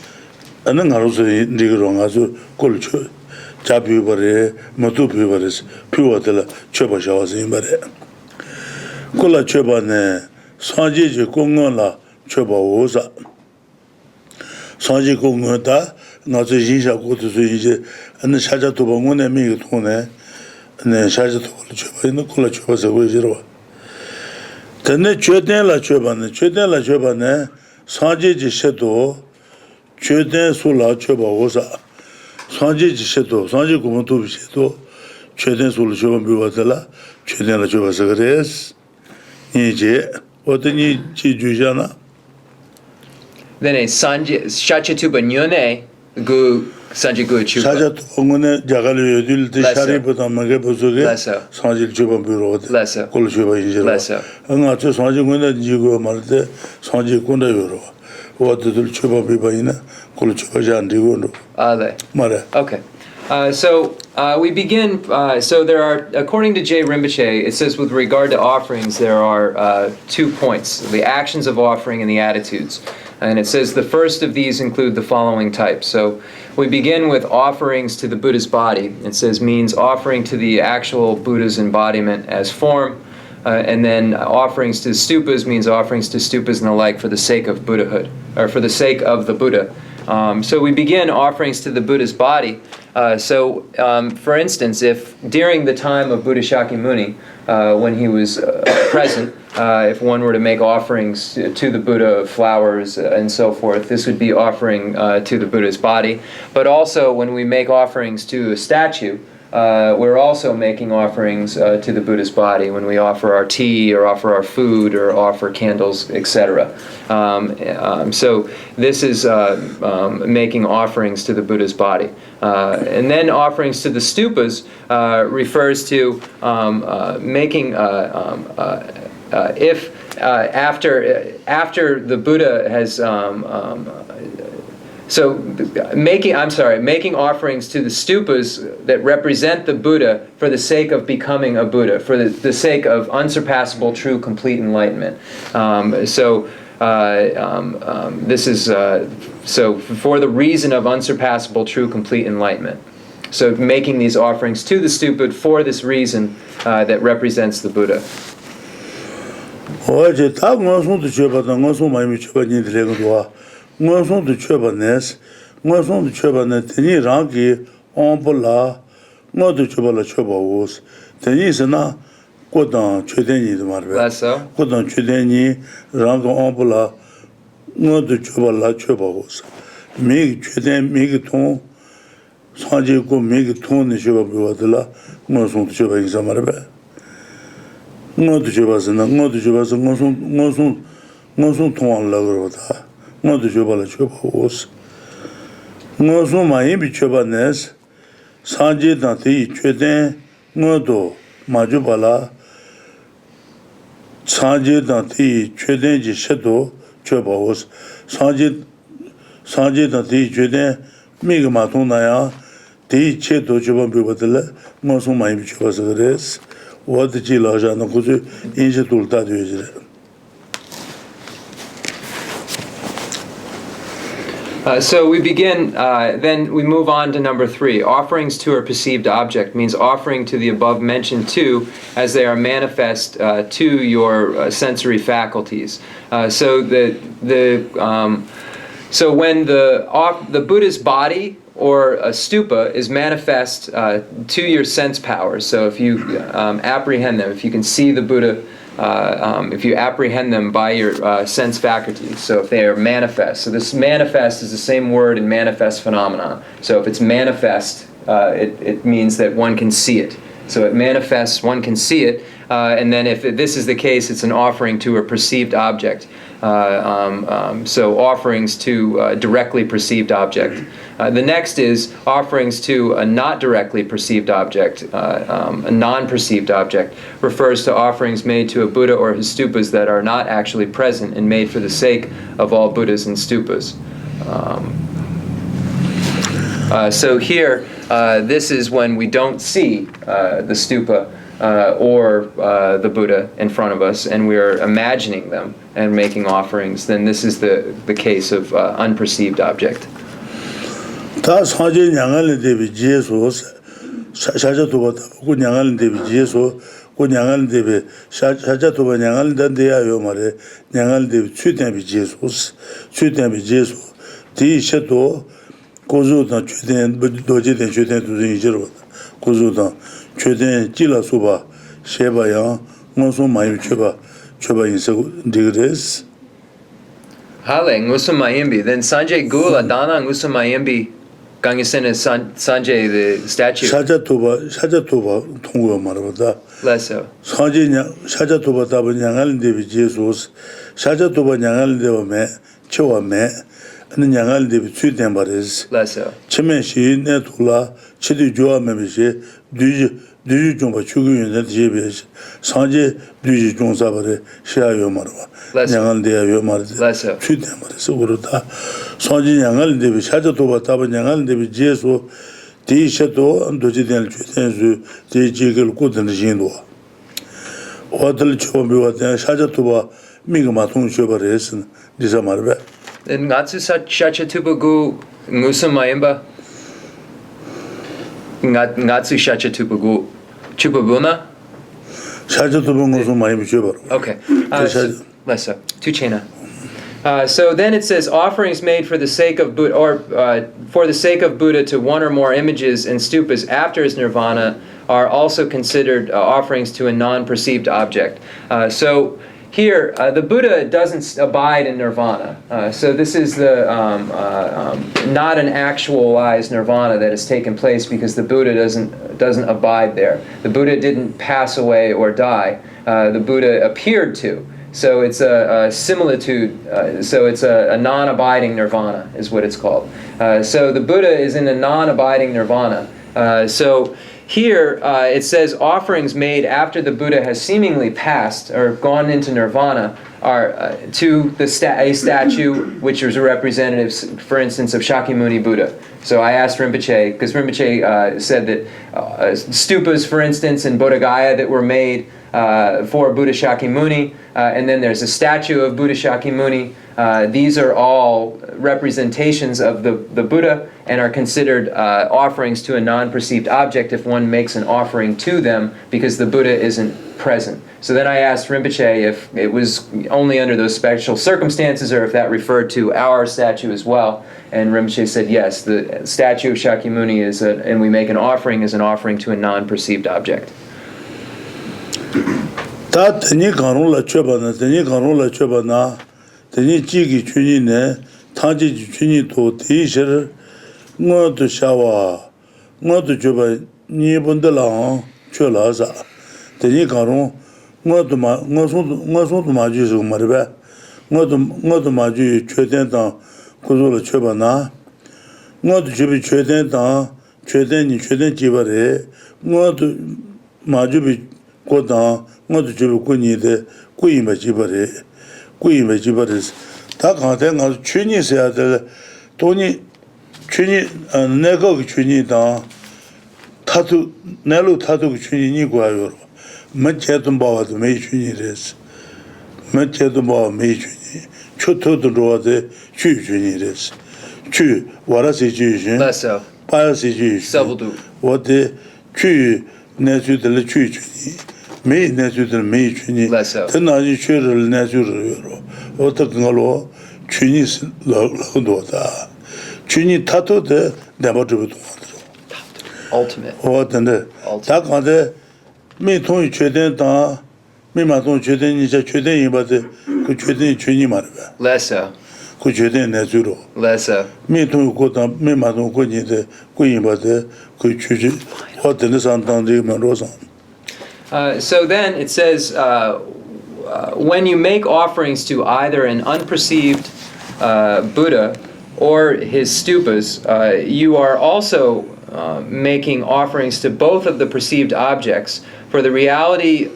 I was in the wrong as a cola chu, Jabu bare, Matu puberis, pure de la chuba showers in bare. Cola chuba ne, Sanji Kungola chuba wosa. Sanji Kungota, not the Jisha go to the and the Shaja to Bangone make it one. 네 샤지 도를 줘봐 있는 콜라 줘봐서 보이지로 근데 최대라 줘봐네 사제지 셔도 최대 술라 줘봐 오사 사제지 셔도 사제 고문도 비셔도 최대 술을 줘봐 비와달라 최대라 줘봐서 그래스 이제 어떤이 지주잖아 Then a Shachatuba Nyone Gu Sanji Gu Chuba. Sajat Ongone Jagali Yudil, the Shariputa Magabuzuga, Sanji Chuba Bureau, Kol Chuba Injera. And not just Sanji Gunda Jigo Marte, Sanji Kunda Euro. What the Chuba Bibaina, Kol Chuba Jan Digundo. Mare. Okay. So we begin, so there are, according to J. Rinpoche, it says with regard to offerings, there are 2 points, the actions of offering and the attitudes. And it says the first of these include the following types. So we begin with offerings to the Buddha's body. It says means offering to the actual Buddha's embodiment as form, And then offerings to stupas means offerings to stupas and the like for the sake of Buddhahood, or for the sake of the Buddha. So we begin offerings to the Buddha's body. For instance, if during the time of Buddha Shakyamuni, when he was present, if one were to make offerings to the Buddha of flowers and so forth, this would be offering to the Buddha's body. But also when we make offerings to a statue, we're also making offerings to the Buddha's body when we offer our tea or offer our food or offer candles, etc. So this is making offerings to the Buddha's body. And then offerings to the stupas refers to making if after the Buddha has making offerings to the stupas that represent the Buddha for the sake of becoming a Buddha, for the sake of unsurpassable, true, complete enlightenment. This is for the reason of unsurpassable, true, complete enlightenment. So making these offerings to the stupa for this reason that represents the Buddha. Ngosong tu chöpa nes, ngosong tu chöpa nes, teni rangi onpo la, ngo tu chöpa la chöpa wos. Teni sana kodang chöteni marbe. Kodang chöteni rangi onpo la, ngo tu chöpa la chöpa wos. Megi chöteni, megi tong, sanje ko megi tong ni chöpa biwadila, ngosong tu chöpa ingsa marbe. Ngo tu chöpa sana, ngosong tong la garwata. Ngodu choba la choba os. Ngosu mayin bi choba nes, sanje dante chöden ngodu majuba la, sanje dante chöden ji shedo choba os. Sanje dante chöden miga matong na ya, te chedo choba bibadila, ngosu mayin bi choba sagares. Wadi ji la jana kuzu inje tulta duyejire. So we begin, then we move on to number 3. Offerings to a perceived object means offering to the above mentioned two as they are manifest to your sensory faculties. So when the Buddha's body or a stupa is manifest to your sense powers, so if you apprehend them, if you can see the Buddha, if you apprehend them by your sense faculties, so if they are manifest. So this manifest is the same word in manifest phenomenon. So if it's manifest, it means that one can see it. So it manifests, one can see it, and then if this is the case, it's an offering to a perceived object. So offerings to a directly perceived object. The next is offerings to a not directly perceived object, a non-perceived object, refers to offerings made to a Buddha or his stupas that are not actually present and made for the sake of all Buddhas and stupas. So here, this is when we don't see the stupa or the Buddha in front of us, and we are imagining them and making offerings. Then this is the case of unperceived object. 다 사제 냥을 대비 지에서 샤자도바 고 냥을 대비 지에서 고 냥을 대비 샤자도바 냥을 단데야요 말에 냥을 대비 최대비 지에서 최대비 지에서 디셔도 고조다 최대 도제된 최대 도전 이제로 고조다 최대 찔러서봐 셰바야 무슨 많이 쳐봐 인서 디그레스 Hale ngusumayimbi. Then Sanjay Gula Dana ngusumayimbi. Gangesena Sanjay the statue. 샤자토바 통고 말하다. Lesso. 샤자토바 답은 양알인데비 예수스. 샤자토바 양알인데베 초와메 는 양알인데비 취된 말이스. Lesso. 치메시 네툴라 치디 조아메비시 düzü jomba çuguyunda diye sanje düzü jonsabare şayo marwa yangal diye yo mardı çüde marısı burada sanje yangal diye şaja toba taban yangal diye jeso değişeto andojiden çüdenzu diye jegel kodun jindo odal çoba biwata şaja toba migma tun çobaresin diye marbe En ngatsu shacha tupagu ngusumayimba ngatsu shacha tupagu Chupabuna? Okay. Less so. Tuchena. So then it says offerings made for the sake of Buddha, or for the sake of Buddha to one or more images and stupas after his nirvana are also considered offerings to a non-perceived object. So here, the Buddha doesn't abide in nirvana. So this is the not an actualized nirvana that has taken place because the Buddha doesn't abide there. The Buddha didn't pass away or die. The Buddha appeared to. So it's a similitude, so it's a non-abiding nirvana is what it's called. So the Buddha is in a non-abiding nirvana. So here it says offerings made after the Buddha has seemingly passed or gone into nirvana are to a statue which is a representative, for instance, of Shakyamuni Buddha. So I asked Rinpoche, because Rinpoche said that stupas, for instance, in Bodh Gaya that were made for Buddha Shakyamuni, and then there's a statue of Buddha Shakyamuni. These are all representations of the Buddha and are considered offerings to a non-perceived object if one makes an offering to them because the Buddha isn't present. So then I asked Rinpoche if it was only under those special circumstances or if that referred to our statue as well. And Rinpoche said yes, the statue of Shakyamuni is, and we make an offering as an offering to a non-perceived object. 다 teni karung la chöpa na teni chigi chuni ne tangji chuni to ti shir ngo tu shawa ngo tu chöpa ni bunda la chö la sa teni karung ngo sung tu ma ju su marbe ngo tu ma ju chö ten tang kuzu la chöpa na ngo tu chöpi chö ten tang chö ten jiba re ngo tu ma ju bi ko tang ngo tu chöpi ku ni de ku yin ba jiba re 다 강대 춘이 있어야 돼. 돈이 춘이 내가 그 춘이다. 타도 내로 타도 그 춘이니 거예요. 맞게도 봐도 매 춘이랬어. 맞게도 매 춘이. 초토도 로데 춘이랬어. 춘 와라시 춘이. Lesso. 빠야시 춘이. Several. 어디 춘 내주들 춘이. 매 내주들 매 춘이. 전나지 춘을 내주를 어떻게 걸로 춘이 러도다 춘이 타도데 내버려도 ultimate 어떤데 다 간데 미통이 최대다 미마통 최대니 이제 최대이 받에 그 최대이 춘이 말이야 Lesso. 그 최대 내주로 Lesso. 미통이 고다 미마통 고니데 고이 받에 그 주지 어떤데 산단데 말로서 So then it says when you make offerings to either an unperceived Buddha or his stupas, you are also making offerings to both of the perceived objects, for the reality,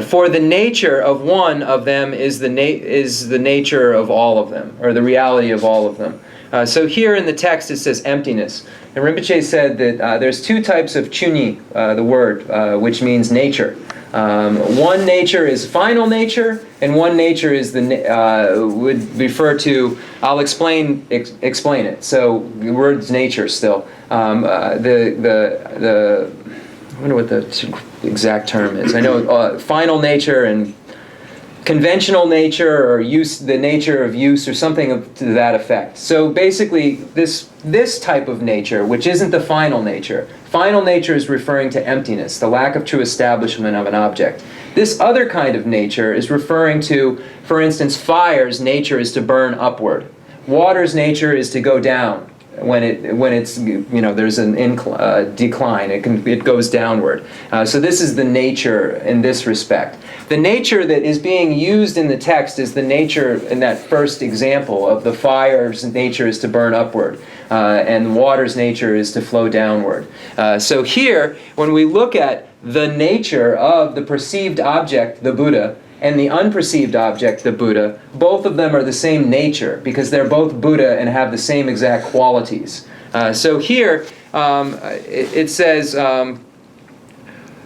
for the nature of one of them is the nature of all of them, or the reality of all of them. So here in the text it says emptiness. And Rinpoche said that there's two types of chuni, the word, which means nature. One nature is final nature, and one nature is would refer to. I'll explain it. So the word's nature still. I wonder what the exact term is. I know final nature and conventional nature, or the nature of use, or something to that effect. So basically, this type of nature, which isn't the final nature is referring to emptiness, the lack of true establishment of an object. This other kind of nature is referring to, for instance, fire's nature is to burn upward. Water's nature is to go down. When it's there's an decline, it goes downward. So this is the nature in this respect. The nature that is being used in the text is the nature in that first example of the fire's nature is to burn upward, and water's nature is to flow downward. So here, when we look at the nature of the perceived object, the Buddha, and the unperceived object, the Buddha, both of them are the same nature because they're both Buddha and have the same exact qualities. So here it says,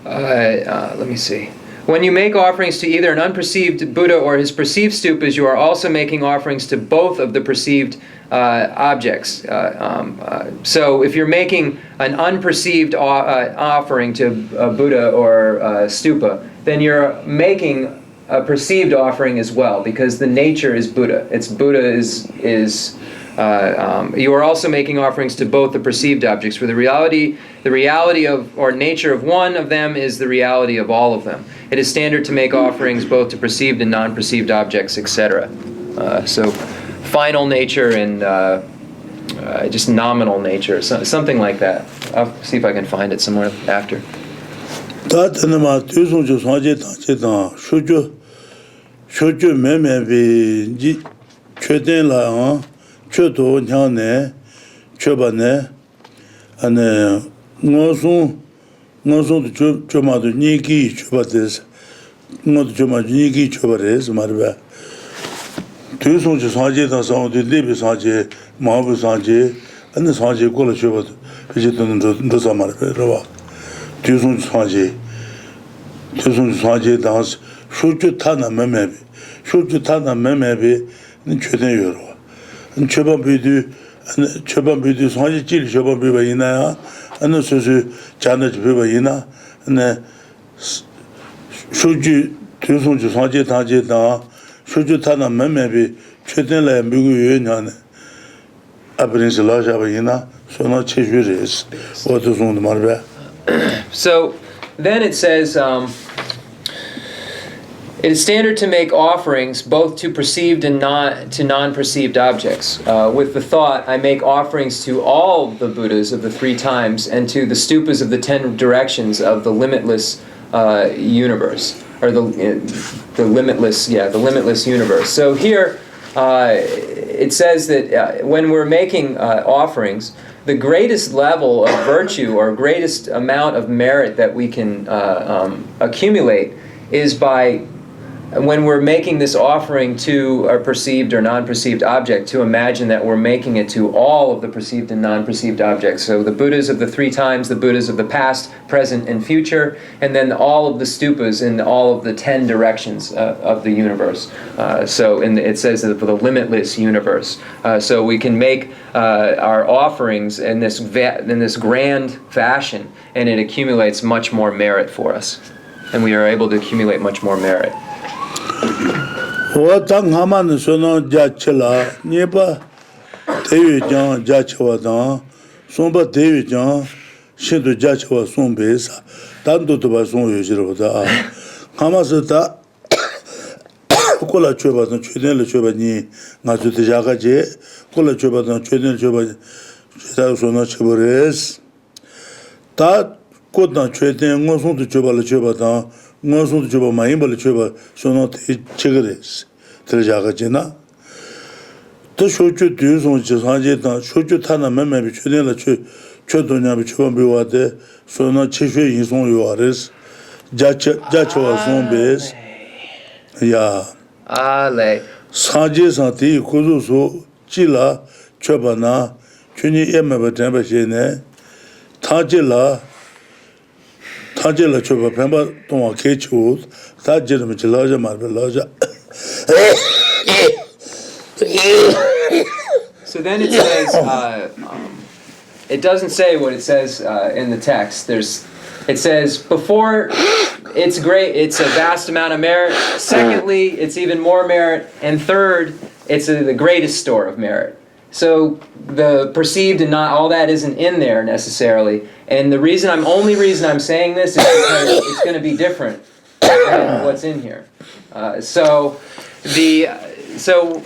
let me see. When you make offerings to either an unperceived Buddha or his perceived stupas, you are also making offerings to both of the perceived objects. So if you're making an unperceived offering to a Buddha or a stupa, then you're making a perceived offering as well, because the nature is Buddha. You are also making offerings to both the perceived objects, for the reality of or nature of one of them is the reality of all of them. It is standard to make offerings both to perceived and non-perceived objects, etc. So final nature and just nominal nature, something like that. I'll see if I can find it somewhere after. 최도 냐네 최바네 안에 노송도 좀마도 니기 최바데스 노도 좀마도 니기 최바레스 말바 뒤송지 사제다 사오데 리비 사제 마부 사제 안에 사제 콜로 최바도 비지도는 더 말바 뒤송지 사제 다스 쇼주 타나 메메비 최대요로 초반비도 사지 질 초반비가 있나요? 안에 소수 자나지 비가 있나? 네. 소주 뒤송주 사지 다제다 소주 타나 매매비 최대래 미국 유연하네. 아브린스 라자가 있나? 소나 체주레스. 어디서도 말봐. So then it says it is standard to make offerings both to perceived and to non-perceived objects. With the thought, I make offerings to all the Buddhas of the 3 times and to the stupas of the 10 directions of the limitless universe, or the limitless universe. So here it says that when we're making offerings, the greatest level of virtue or greatest amount of merit that we can accumulate is by, when we're making this offering to a perceived or non-perceived object, to imagine that we're making it to all of the perceived and non-perceived objects. So the Buddhas of the 3 times, the Buddhas of the past, present, and future, and then all of the stupas in all of the 10 directions of the universe. It says that for the limitless universe. So we can make our offerings in this grand fashion, and it accumulates much more merit for us. And we are able to accumulate much more merit. Haman sono jachela nipa Devijan Jachawada Somba Devijan Shindu Jachawa Sombesa Tanto Bason Yujirota Hamasata Kola Chobadan Chudel Chobani Natu Jagaje Kola Chobadan Chudel Choba Sono Chibores Ta Kodan Chudel Moson to Chobala Chobadan Moson to Choba Maimbal Choba Sono Chigres Telejagajena. The Shochu Duzon Jazajeta, Shochu Tana Meme, Chudela Chodonia, Chombiwade, Sona Chishu in Son Yuares, Jachawa Zombes, Ya Ale Sajes Anti, Kuzuso, Chila, Chobana, Chuni Emma Jene, Tajela Choba Pemba, Toma Kechwood, Tajem Chilaja Marbelaja. So then it says, it doesn't say what it says in the text. It says, before, it's great, it's a vast amount of merit. Secondly, it's even more merit. And third, it's the greatest store of merit. So the perceived and not all that isn't in there necessarily. And the only reason I'm saying this is because it's going to be different than what's in here. So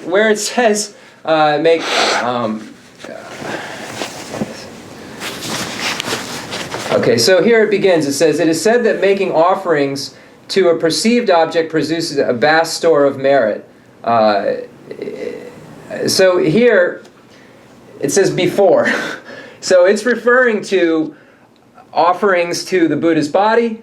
where it says make okay, so here it begins. It says, it is said that making offerings to a perceived object produces a vast store of merit. So here it says before. So it's referring to offerings to the Buddha's body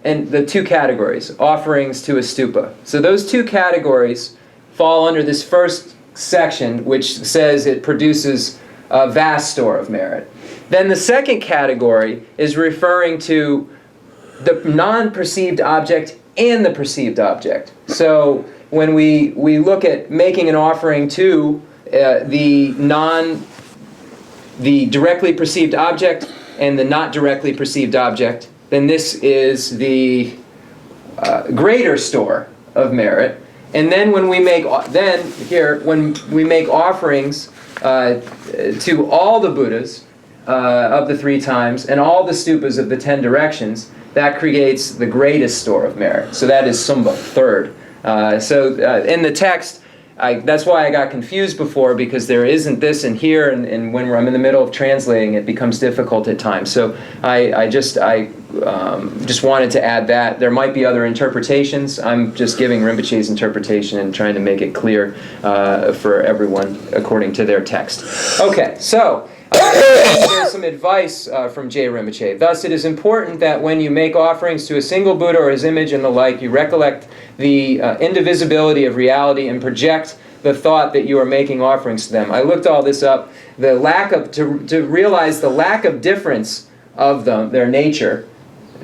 and the 2 categories, offerings to a stupa. So those 2 categories fall under this first section, which says it produces a vast store of merit. Then the second category is referring to the non-perceived object and the perceived object. So when we look at making an offering to the directly perceived object and the not directly perceived object, then this is the greater store of merit. And then when we make offerings to all the Buddhas of the 3 times and all the stupas of the 10 directions, that creates the greatest store of merit. So that is Sumba, 3rd. In the text, that's why I got confused before, because there isn't this in here, and when I'm in the middle of translating, it becomes difficult at times. So I just wanted to add that. There might be other interpretations. I'm just giving Rinpoche's interpretation and trying to make it clear for everyone according to their text. Okay, so there's some advice from J. Rinpoche. Thus, it is important that when you make offerings to a single Buddha or his image and the like, you recollect the indivisibility of reality and project the thought that you are making offerings to them. I looked all this up. The lack of to realize the lack of difference of their nature.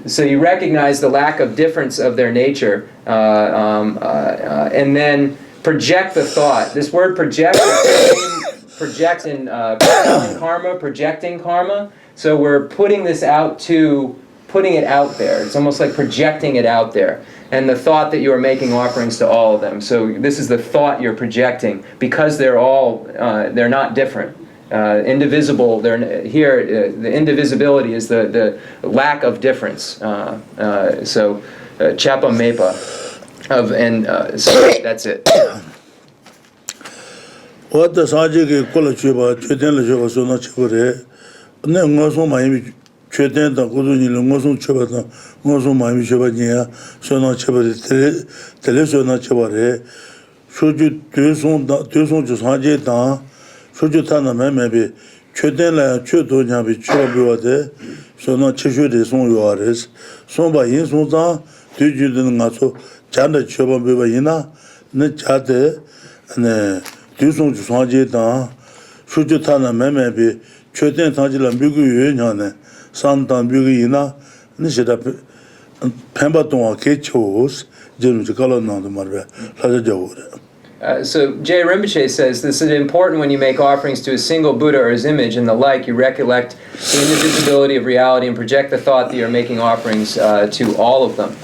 So you recognize the lack of difference of their nature, and then project the thought. This word project project in karma, projecting karma. So we're putting it out there. It's almost like projecting it out there. And the thought that you are making offerings to all of them. So this is the thought you're projecting, because they're not different. Indivisible, the indivisibility is the lack of difference. So Chapa Mepa, so that's it. What the Sajik Kolachuba, Chetan Lajuba, so not Chibure, and then also my Chetan, the Guduni, Mosun Chibata, Mosun Mami Chibania, so not Chibare, Telesona Chibare, should you do some to Sajetan, should you turn a maybe Chetan la Chuto Yabi Chubuade, so not Chishu de Son Yuares, Son by Insunta, did you then also Chanda Chuba Bibaina, Nechate, and Dusung Sajetan, should you turn a maybe Chetan Tajila Bugu Union, Santan Bugina, Nishida Pembaton Kechos, James Colonel Marbe, Laja. So J. Rinpoche says, this is important when you make offerings to a single Buddha or his image and the like, you recollect the indivisibility of reality and project the thought that you're making offerings to all of them.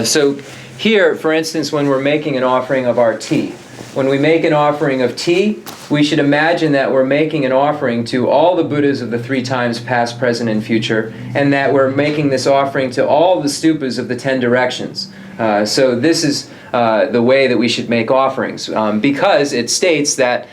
So here, for instance, when we're making an offering of our tea, when we make an offering of tea, we should imagine that we're making an offering to all the Buddhas of the 3 times, past, present, and future, and that we're making this offering to all the stupas of the 10 directions. So this is the way that we should make offerings, because it states that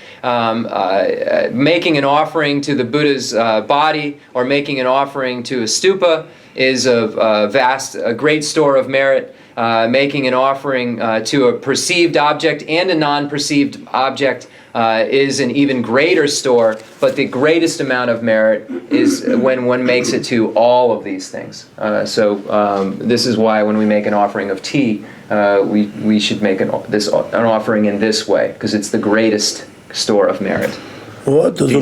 making an offering to the Buddha's body or making an offering to a stupa is a great store of merit. Making an offering to a perceived object and a non-perceived object is an even greater store, but the greatest amount of merit is when one makes it to all of these things. So this is why when we make an offering of tea, we should make an offering in this way, because it's the greatest store of merit. What does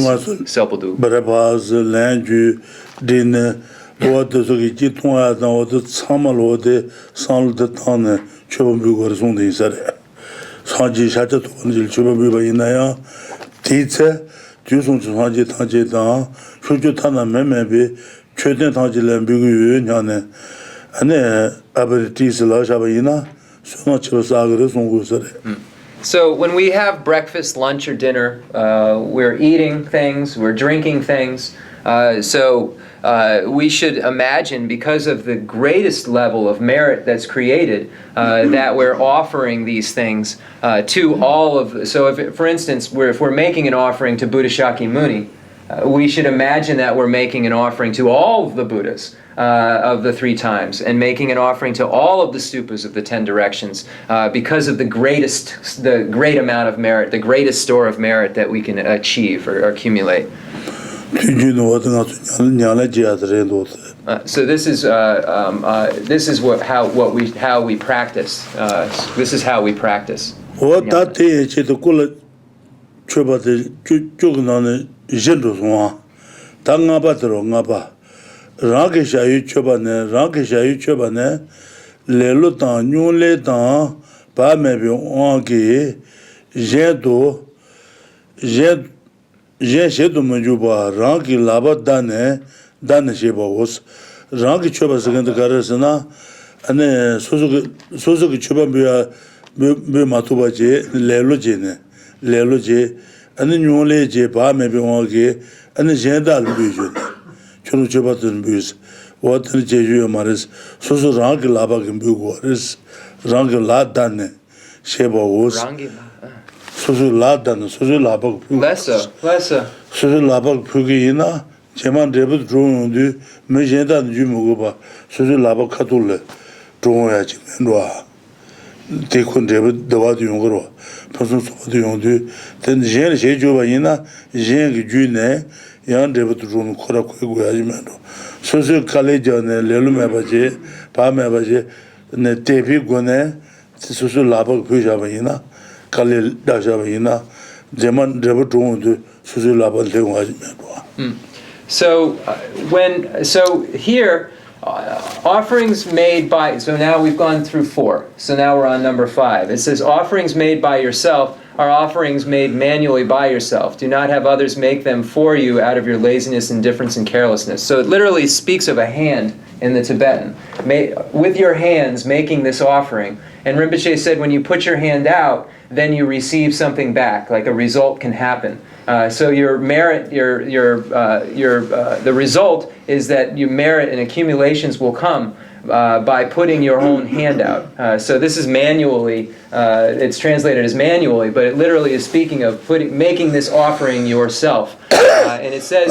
what does it get to the Samalo de San de Tana, Chubabu or something said. Saji Shatta to Chubabu Inaya, Teacher, Jusun Saji Tajeta, Shujutana Memebi, Chetan Tajil and Bugu Yane, and then Abbot La Shabaina, so much of Sagres on Gusare. So when we have breakfast, lunch, or dinner, we're eating things, we're drinking things. We should imagine, because of the greatest level of merit that's created, that we're offering these things to all of. So, for instance, if we're making an offering to Buddha Shakyamuni, we should imagine that we're making an offering to all of the Buddhas of the 3 times, and making an offering to all of the stupas of the 10 directions, because of the great amount of merit, the greatest store of merit that we can achieve or accumulate. So this is how we practice. This is how we practice. What that is the cool chuba the jugnane jenduswa. Tanga batro ngaba. Rakisha chubane, lelu tan nyun le tan ba me bi on ge jedo je shedo manju ba rang ki laba dan she ba os rang ki choba second garasana ane soso ki choba be matuba je lelu je ane nyun le je ba me bi on ge ane jenda lu ju chunu choba tun bus what the jeju maris soso rang ki laba ki bu go is rang la dan she ba os 소소 라다는 소소 라박 Lessa. 소소 라박 표기이나 제만 레브 드론도 메젠다 주무고 봐 소소 라박 카돌레 드론야지 맨와 대콘 레브 더와도 용거로 무슨 소도 용도 된 제일 제조바이나 제기 주네 양 레브 드론 코라 고야지 맨도 소소 칼레전에 레루메바제 바메바제 네 데비고네 소소 라박 표자바이나 kalil dashavina zeman rebutundu suzulabal dewaji. So here offerings made by, so now we've gone through 4. So now we're on number 5. It says offerings made by yourself are offerings made manually by yourself. Do not have others make them for you out of your laziness, indifference, and carelessness. So it literally speaks of a hand in the Tibetan, with your hands making this offering. And Rinpoche said when you put your hand out, then you receive something back, like a result can happen. So your merit, the result is that you merit and accumulations will come by putting your own hand out. So this is manually, it's translated as manually, but it literally is speaking of making this offering yourself. And it says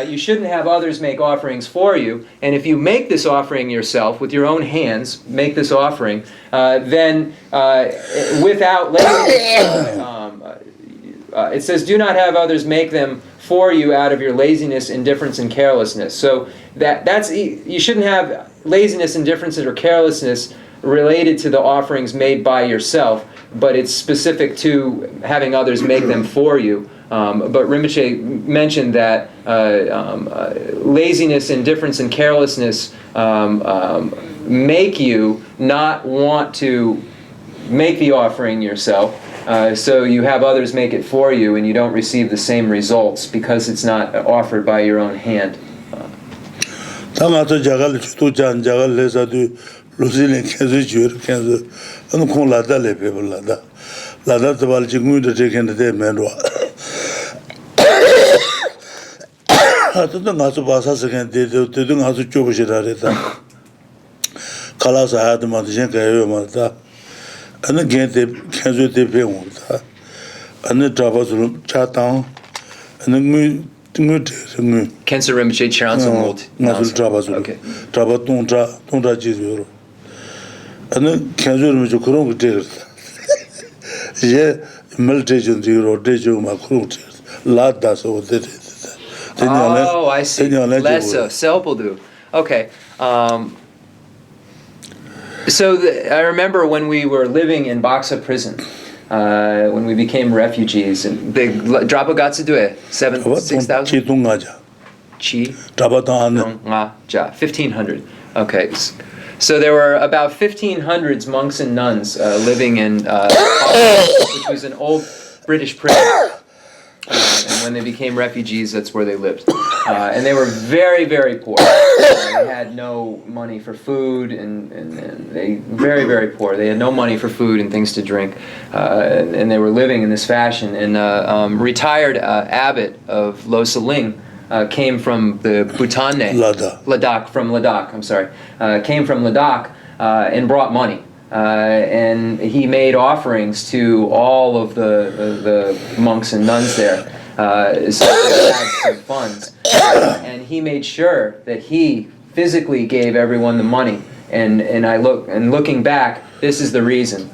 you shouldn't have others make offerings for you. And if you make this offering yourself with your own hands, make this offering, then without laziness, it says, do not have others make them for you out of your laziness, indifference, and carelessness. So that's you shouldn't have laziness, indifference, or carelessness related to the offerings made by yourself, but it's specific to having others make them for you. But Rinpoche mentioned that laziness, indifference, and carelessness make you not want to make the offering yourself. So you have others make it for you, and you don't receive the same results because it's not offered by your own hand. And again, they can't do the and the Travasul Chatang and the Khensur Rinpoche Chiranzong Nasul Travasul. Okay. Trabatuntra Jizuru. And then Khensur Rinpoche Kurung tears. Yeah, meditation zero, dejo macro. Lada so that is. Oh, I see. Lessa, Selpaldu. Okay. So I remember when we were living in Baksa prison, when we became refugees, and the Drapa got to do it, 6,000? Chi? 1,500. Okay. So there were about 1,500 monks and nuns living in which was an old British prison. And when they became refugees, that's where they lived. And they were very, very poor. They had no money for food, and they very, very poor. They had no money for food and things to drink, and they were living in this fashion. And retired Abbot of Lhasa Ling came from the Bhutan, Ladakh. I'm sorry, came from Ladakh and brought money. And he made offerings to all of the monks and nuns there, so they had some funds. And he made sure that he physically gave everyone the money. And looking back, this is the reason.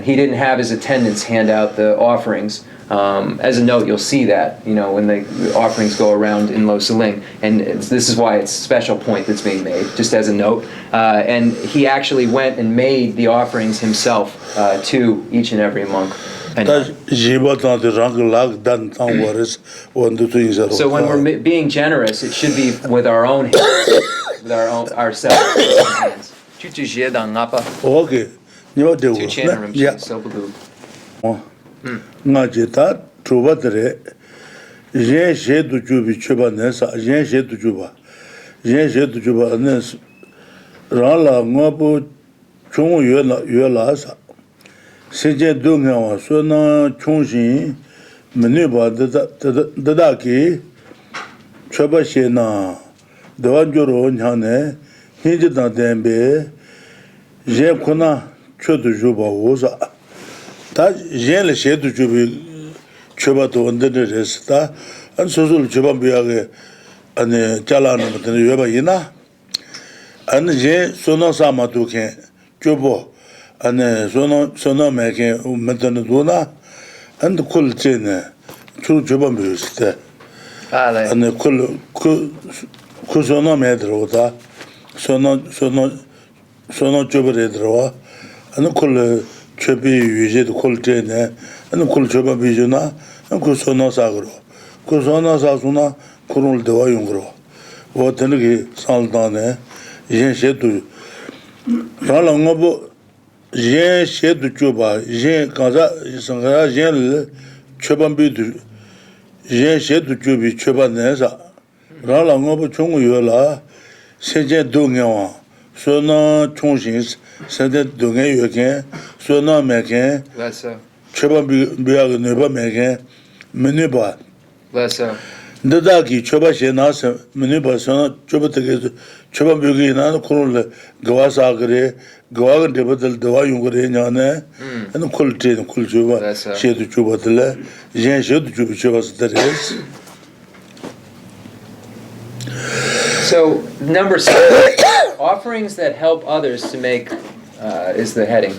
He didn't have his attendants hand out the offerings. As a note, you'll see that, when the offerings go around in Lhasa Ling. And this is why it's a special point that's being made, just as a note. And he actually went and made the offerings himself to each and every monk. So when we're being generous, it should be with our own hands, with ourselves hands. Okay. You do. Yeah. So blue. Najeta Trubatre. Jen shed to Jubi Chubaness, Jen shed to Juba. Jen shed to Jubanes. Rala Ngobu Chung Yulasa. Seje Dunga, Sona Chungshin, Menuba, the Daki, Chabashena, the Wanjuro Nyane, Hijita Dembe, Jekuna, Chodu Juba Woza. That Jen shed to Jubi. Chobato under the resta, and social Chobabiage and Chalana Yobayina, and J. Sono Samatuke, Chobo, and Sono making Metanaduna, and the Kulchin, two Chobambus, and the Kusono Medrota, Sono Chobaredroa, and the Kul Chobi, Uji, the Kulchin, and the Kulchoba Bijuna. Kusona Sagro, Kusona Sasuna, Kurul de Wayungro, what Tenegi Saldane, Jen Shetu Ralangobo, Jen Shetu Chuba, Jen Kaza, Sangara Jen Chobambidu, Jen Shetu Chubi Chobanesa, Ralangobo Chunguyola, Seje Dungawa, Sona Chungshins, Sede Dungayoke, Sona Meke, Chobambiag Neba Meke. Menuba. Lessa. The dagi, Choba Shenas, Menuba, Choba Choba Bugina, Kurul, Gawasagre, Gawagan Debatel, Dawayungre, and the Kultin, Kuljuba, Shed to Chubatele, Jen Shed to Chubas, that is. So, number 6, offerings that help others to make, is the heading.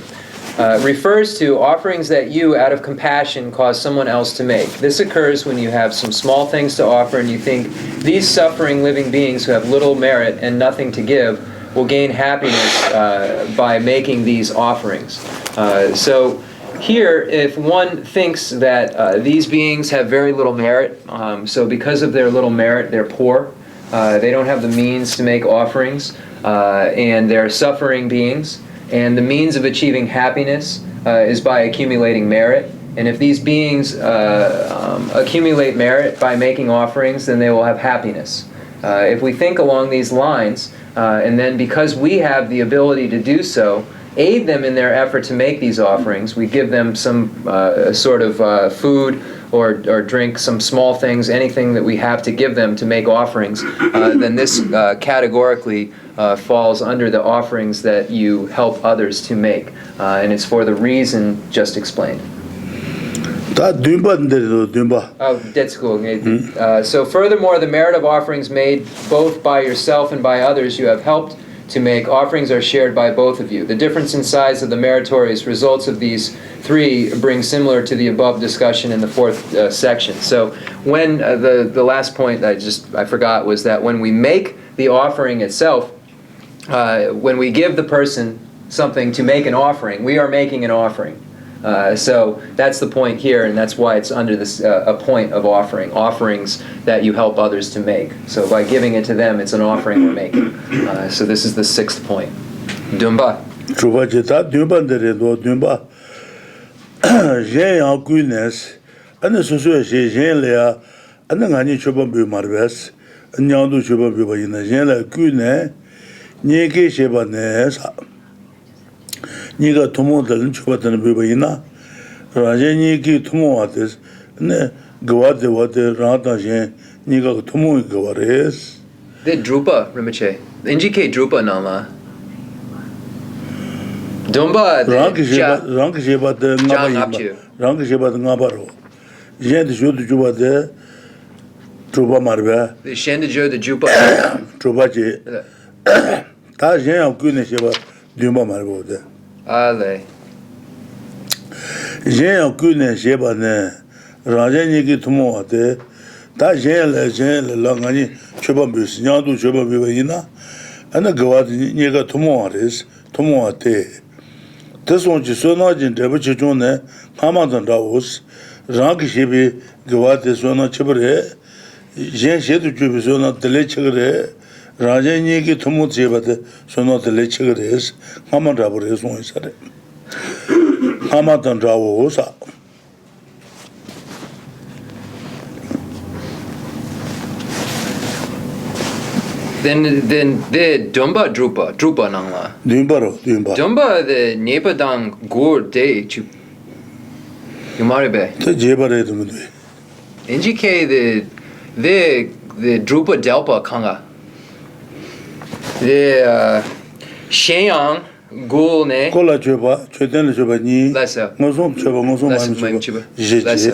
Refers to offerings that you, out of compassion, cause someone else to make. This occurs when you have some small things to offer and you think these suffering living beings who have little merit and nothing to give will gain happiness by making these offerings. So here, if one thinks that these beings have very little merit, so because of their little merit, they're poor, they don't have the means to make offerings, and they're suffering beings, and the means of achieving happiness is by accumulating merit. And if these beings accumulate merit by making offerings, then they will have happiness. If we think along these lines, and then because we have the ability to do so, aid them in their effort to make these offerings, we give them some sort of food or drink, some small things, anything that we have to give them to make offerings, then this categorically falls under the offerings that you help others to make. And it's for the reason just explained. Oh, that's cool. So furthermore, the merit of offerings made both by yourself and by others you have helped to make offerings are shared by both of you. The difference in size of the meritorious results of these three bring similar to the above discussion in the 4th section. So when the last point I forgot was that when we make the offering itself, when we give the person something to make an offering, we are making an offering. So that's the point here, and that's why it's under this a point of offerings that you help others to make. So by giving it to them, it's an offering we're making. So this is the 6th point. Dumba. 니가 도모들은 주받는 부분이나 라제니기 도모한테 네 그와데 와데 라다제 니가 도모이 그와레스 The Drupa Rinpoche. NGK Drupa Nama. Dumba. 랑기제바데 나바이 랑기제바데 나바로 이제도 주도 주바데 drupa marbe The Shendejo the Drupa. drupaji 다 제야 꾸네 제바 dumba mar보데 Ale. 제야 꾸네 제바네 라제니기 도모한테 다 제를 랑아니 초반비스 냐도 초반비바이나 아나 그와디 니가 도모하레스 도모한테 대송지 소나진 대버치 존네 파마던 라오스 랑기시비 그와데 소나 쳐버레 제 셰도 주비소나 들레 쳐그레 Rajani Tumu Jebate, so not the Lecheres, Hamadabres, one said. Hamatan Drawosa. Then the Dumba Drupa Nangla. Dumba. Dumba the Nepadang Gur De Chup. Yumaribe. The Jebare. NGK the Drupa Delpa Kanga. The Shenyang Gul Ne. Kola Chuba, Chetan Chubani, Mosum Chuba, Mosum Jeje,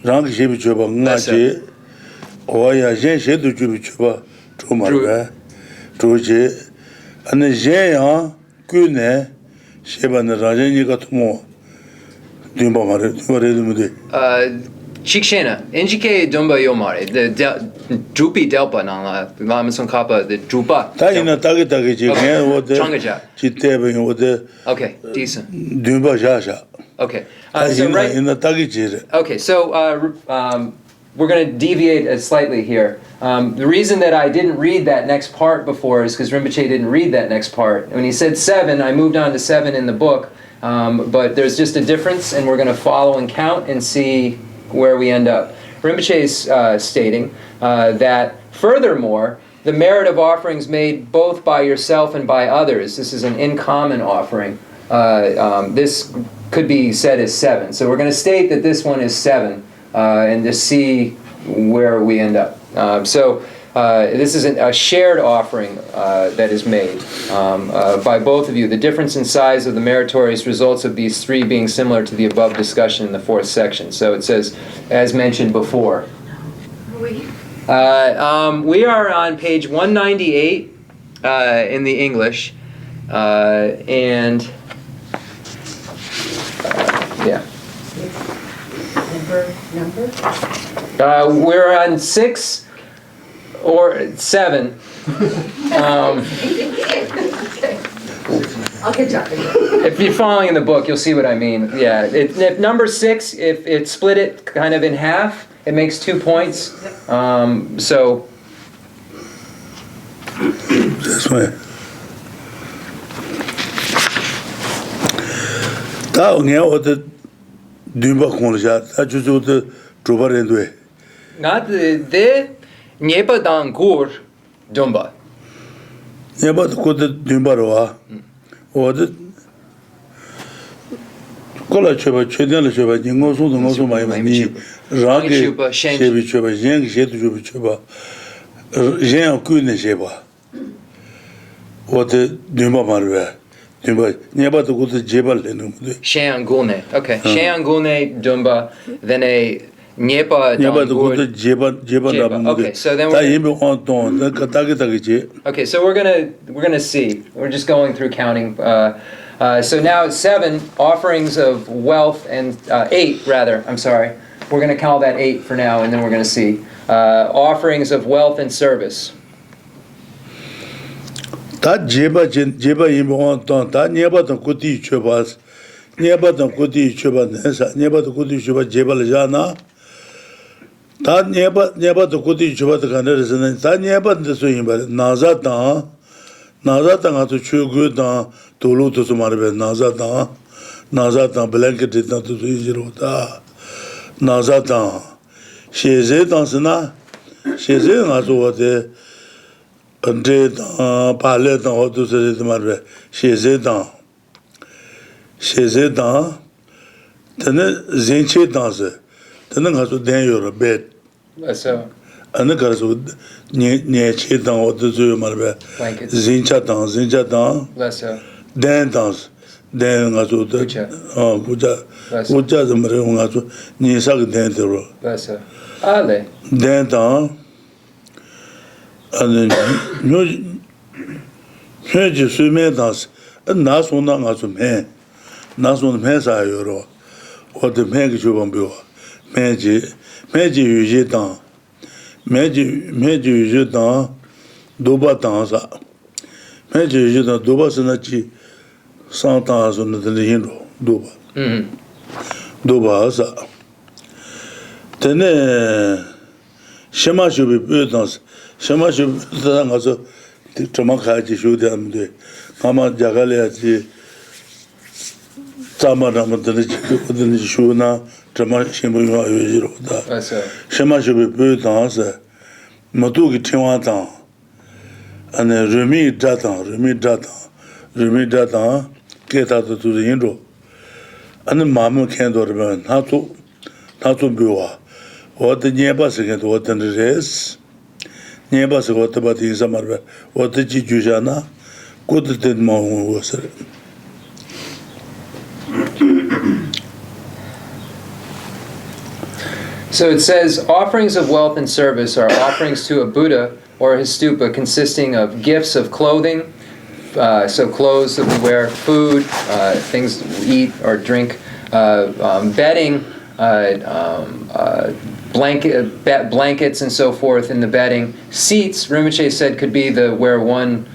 Rank Jib Chuba, Naje, Oya Jen Shedu Chuba, Chumara, Troje, and the Jean Gune, Sheban Rajani got more. Dumba, Chikshena, NGK Dumba Yomare, the Drupi Delpa Nangla, Lama Tsong-kha-pa, the Drupa. Taina Tagaji, what the Changajat. what the Okay, decent. Dumba Jasha. Okay. So right in the Tagaji. Okay, so we're going to deviate slightly here. The reason that I didn't read that next part before is because Rinpoche didn't read that next part. When he said 7, I moved on to 7 in the book, but there's just a difference, and we're going to follow and count and see where we end up. Rinpoche is stating that, furthermore, the merit of offerings made both by yourself and by others, this is an in common offering, this could be said as 7. So we're going to state that this one is 7, and to see where we end up. This is a shared offering that is made by both of you. The difference in size of the meritorious results of these 3 being similar to the above discussion in the 4th section. So it says, as mentioned before. We are on page 198 in the English, and yeah. Number? We're on 6. Or 7. I'll catch up. If you're following in the book, you'll see what I mean. Yeah, if number 6, if it split it kind of in half, it makes 2 points. So. That's right. That what the Dumba Konja, that just what the Druba and way. Not the Nyepa Dangur Dumba. Nyepa the Dumba or the Kola Chuba, Chedan Chuba, Jingosu, the Mosu Maimani, Rangi, Shebi Chuba, Yang Shetu Chuba, Jen Kune Sheba. What the Dumba Marva, Dumba, Nyepa to go to Jebal. Sheangune. Okay, Sheangune Dumba, then a Nyepa Dangur. Okay, so then okay, so we're gonna see. We're just going through counting. So now it's 7 offerings of wealth and 8 rather. I'm sorry. We're gonna call that 8 for now, and then we're gonna see offerings of wealth and service. That Jeba Imon Ton, that Neba the Kuti Chubas, Neba the Kuti Chuba, Neba the Kuti Chuba Jebal Jana. That never the Kuti Chuba the Canadian, that never the swing, but Nazata to chew good Tulu to Sumarbe, Nazata blanketed not to Zirota, Nazata. She is it on Sana, she is in as what the Palet or to say the Marbe, she is it on. She is it on. Then Zinchi dancer. Then has to then your bed. So. And the girls would near Chetan or the Zumarbe. Zincha down. Less so. Then dance. Then as to the Uja the Maria Nisak Dentero. Less so. Ale. Then down. And then you swim dance. And that's one as a man. That's one man's eye or what the man you won't be. Meji Uji Dan. Meji Uji Dan. Duba Danza. Meji Uji Dan Duba Sanachi. Santas on the Hindro. Duba. Duba Asa. Then Shema should be built. Shema should be done also. Tsong-kha-pa should have the Mama Jagaliati Tamadam Shuna, Shema Shema should be built on Matuki Tiwatan and Remi Datan, get out to the Indo. And the Mamu can't do it, not to Bua. What the neighbors again, what the rest? Neighbors, what about in summer? What the Jujana? Good did more was it. So it says, offerings of wealth and service are offerings to a Buddha or his stupa consisting of gifts of clothing, so clothes that we wear, food, things that we eat or drink, bedding, blankets and so forth in the bedding. Seats, Rinpoche said, could be where one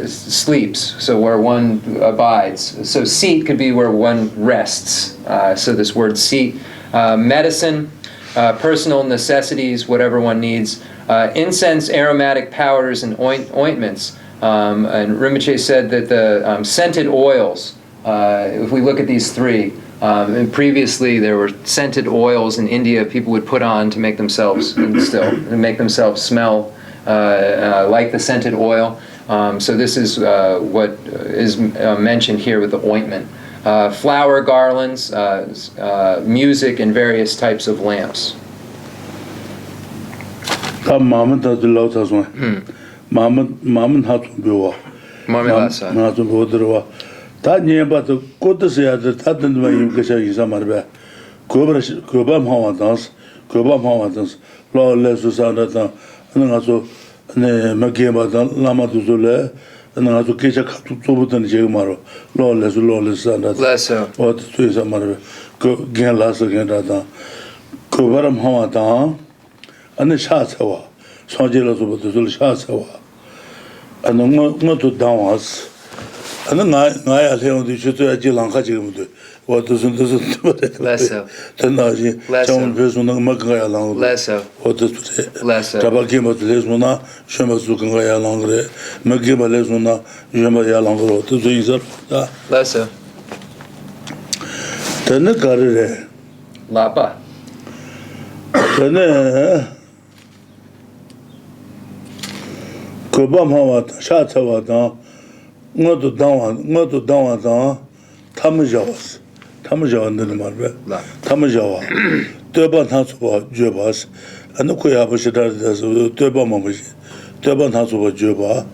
sleeps, so where one abides. So seat could be where one rests. So this word seat. Medicine, personal necessities, whatever one needs. Incense, aromatic powders, and ointments. And Rinpoche said that the scented oils, if we look at these three, and previously there were scented oils in India people would put on to make themselves smell like the scented oil. So this is what is mentioned here with the ointment. Flower garlands, music, and various types of lamps. That near but the good to say the Tibetan Buddhism is a marbe. Kubam Hamadans, Law Lessus and also Magema Lama to Zule, and also Kisha Tubutan Jegmaro, lawless and what to is a marbe. Gan last again that Kubaram Hamadan and the Shatsawa, Sanjela to the Shatsawa, and not to downwards. And then I tell you, should I do what doesn't Less so. Then I some person Magaya long. Less so. What does Less so. Tabakima Lesmona, Shemasukaya Langre, Magima Lesmona, Yamaya Langro, to the Isar. Less so. Then the Garre. Lapa. Then Kubam Hawat, Shatawata. Not to down, Tamajawas, the Marbe, Tamajawa, Turban Hansuba, Jubas, and the Kuyabashidar, Turban Mamaji, Turban Hansuba Juba,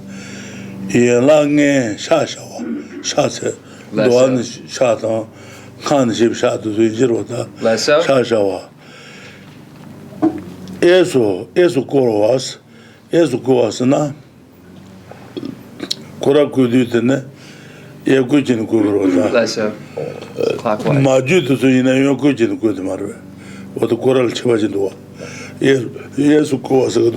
Yelange, Shashawa, Shase, Duan Shatan, Khanship Shatu, Jirota, Shashawa. Eso Korowas, na. Kora Kudutene, Yakuchin Kurosa. Less so. Clockwise. Maju to Yakuchin Kudmar. What the Koral Chivajindua. Yes, of course, what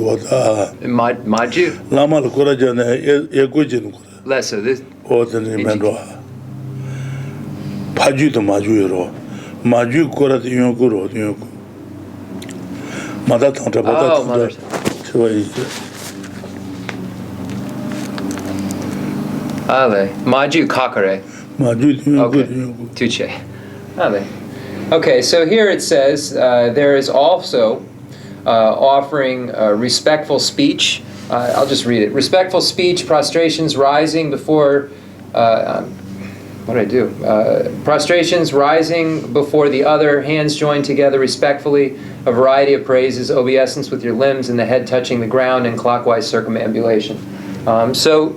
Maju. Lama Korajana, Yakuchin. Less so. This. What the Mandua. Paju to Majuro. Maju Korat Yokuro, Yoku. Mother Tantra. Ale. Maju Kakare. Okay. Tuche. Ale. Okay, so here it says there is also offering respectful speech. I'll just read it. Respectful speech, prostrations rising before. What did I do? Prostrations rising before the other, hands joined together respectfully, a variety of praises, obeisance with your limbs and the head touching the ground, and clockwise circumambulation. So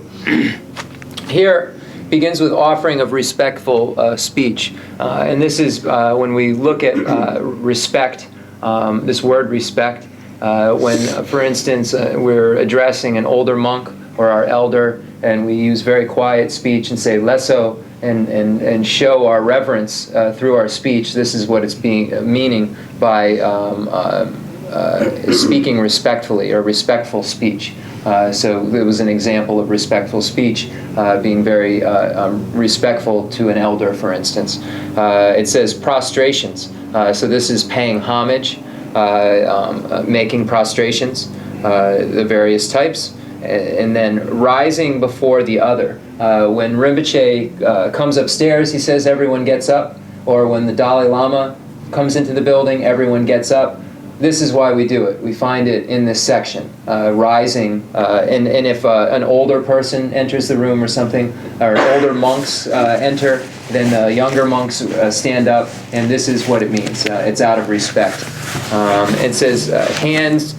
here begins with offering of respectful speech. And this is when we look at respect, this word respect, when, for instance, we're addressing an older monk or our elder, and we use very quiet speech and say lesso and show our reverence through our speech. This is what it's meaning by speaking respectfully or respectful speech. So there was an example of respectful speech, being very respectful to an elder, for instance. It says prostrations. So this is paying homage. making prostrations, the various types, and then rising before the other. When Rinpoche comes upstairs, he says everyone gets up, or when the Dalai Lama comes into the building, everyone gets up. This is why we do it. We find it in this section, rising, and if an older person enters the room or something, or older monks enter, then the younger monks stand up, and this is what it means. It's out of respect. It says hands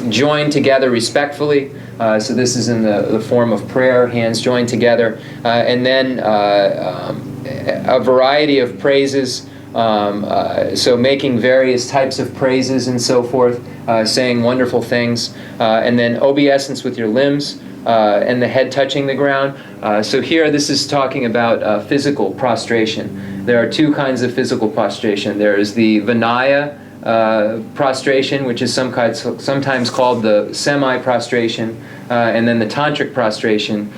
joined together respectfully. So this is in the form of prayer, hands joined together, and then a variety of praises. So making various types of praises and so forth, saying wonderful things, and then obeisance with your limbs and the head touching the ground. So here this is talking about physical prostration. There are two kinds of physical prostration. There is the Vinaya prostration, which is sometimes called the semi-prostration, and then the tantric prostration,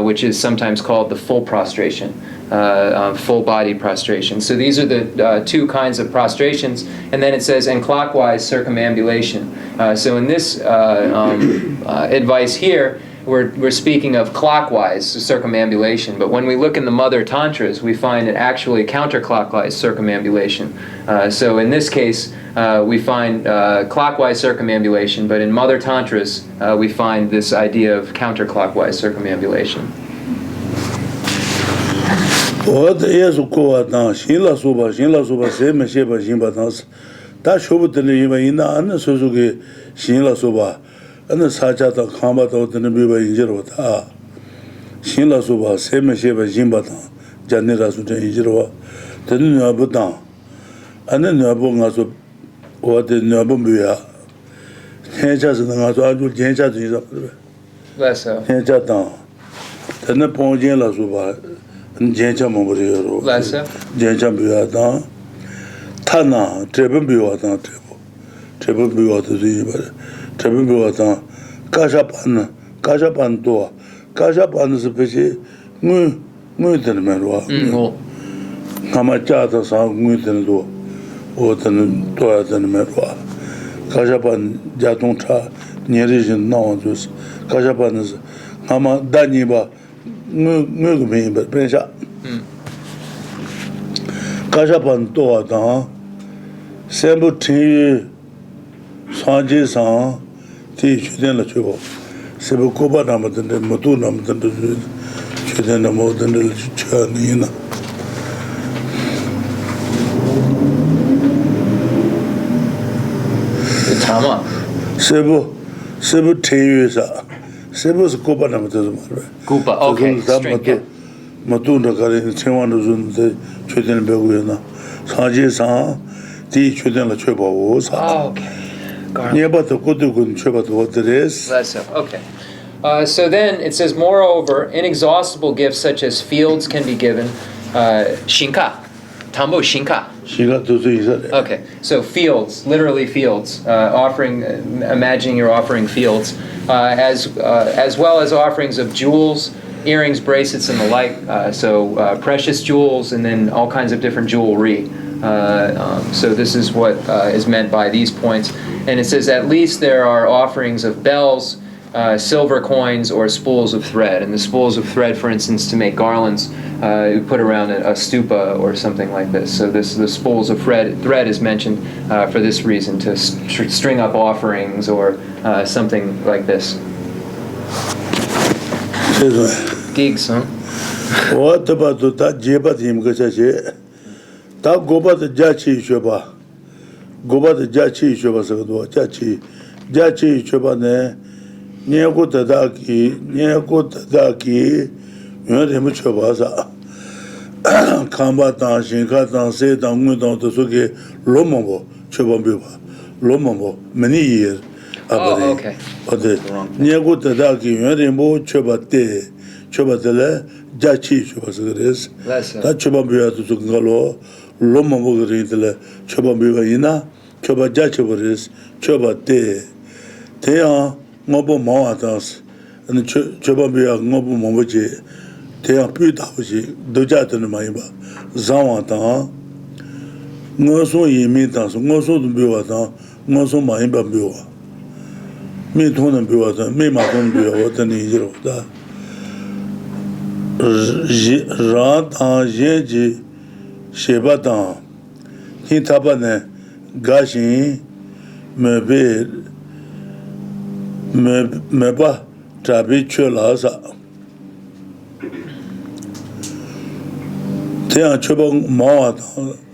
which is sometimes called the full prostration. Full body prostration. So these are the two kinds of prostrations, and then it says and clockwise circumambulation. So in this advice here, we're speaking of clockwise circumambulation, but when we look in the Mother Tantras, we find it actually counterclockwise circumambulation. So in this case, we find clockwise circumambulation, but in Mother Tantras, we find this idea of counterclockwise circumambulation. What is Koatan, Shila Suba, Seme Sheba Jimbatans, that showed the Livina and Suzuki, Shila Suba, and the Sajata Kambata and the Biba Injirota. Shila Suba, Seme Sheba Jimbatan, Janira Suja Injirova, the Nuabutan, and then Nuabungas or the Nuabumbia. Henjas and the Nazu Genja is up. Less so. Henjatan, then the Ponjela Suba. Gencha Mombrio, Gencha Biata, Tana, Trebin Biata, Trebin Biata, Trebin Biata, Kashapan Toa, Kashapan is a pesci, Mutan Merwa, Kamachata Sang Mutan Do, or Tan Toa than Merwa, Kashapan Jatoncha, Nerijan Nawantus, Kashapan is Hama Daniba. Mugumi, but Prensha Kashapan Toa, Sembu Ti Sanji San, teach then the Chubo, Sebu Koba Namadan, Matu Namadan, Chudan the Modan, the Chanina. Tama. Sebu Ti Sebus Kupa Namadan. Kupa, okay. String, yeah. Matunda Kari, Chenmo, the Chudan Beguina, Sanji San, the Chudan Chuba was. Oh, okay. Nearby the Kutukun Chuba, what it is. That's so, okay. So then it says, moreover, inexhaustible gifts such as fields can be given. Shinka. Tambo Shinka. Okay, so fields, literally fields, offering, imagining you're offering fields, as well as offerings of jewels, earrings, bracelets, and the like. So precious jewels, and then all kinds of different jewelry. So this is what is meant by these points. And it says at least there are offerings of bells, silver coins, or spools of thread. And the spools of thread, for instance, to make garlands, you put around a stupa or something like this. So the spools of thread is mentioned for this reason, to string up offerings or something like this. Gigs, huh? What about that Jebatim Gachache? That Goba the Jachi Shoba. Goba the Jachi Shoba Sagado, Jachi Shobane, Niako Tadaki, Yunam Chobaza. Kambatan, Shinkatan, Setan, Mudan to Suke, Lombo, Chobabiba, Lombo, many years. Oh, okay. But the Niako Tadaki, Yunamo Chobate, Chobatele, Jachi Chobas. That Chobabia to Sukalo, Lombo Ritele, Chobabiba Ina, Chobajachabaris, Chobate. They are mobile mountains and Chobabia mobile mobaji. They are Putaji, Dojatan Maiba, Zawata, Noso Yimitas, Noso to Biwata, ngosu ma imba biwa mi thona biwa ta mi ma thona biwa ta ni jiro da ra ta je ji sheba ta hi thaba ne ga shin me ba trabi chö la sa te choba ma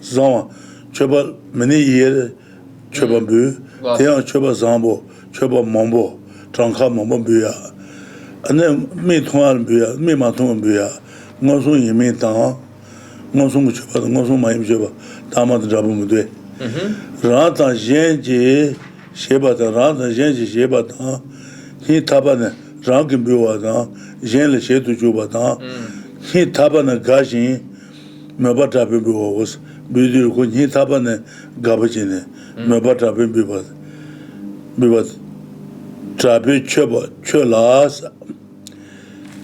zama choba many year choba bu te choba zambo choba mambo Tsong-kha mambo bu ya ane me thon bu ya me ma thon bu ya ngosu yime ta ngosu choba ngosu ma yime choba tama da bu mu de ra ta jen ji sheba ta ra ta jen ji sheba ta hi taba ne ra ki bu wa da jen le she tu choba ta hi taba na ga shin me ba ta bu was bidir ko ni taba ne ga ba ji ne me ba ta bu ba ta bi choba cholas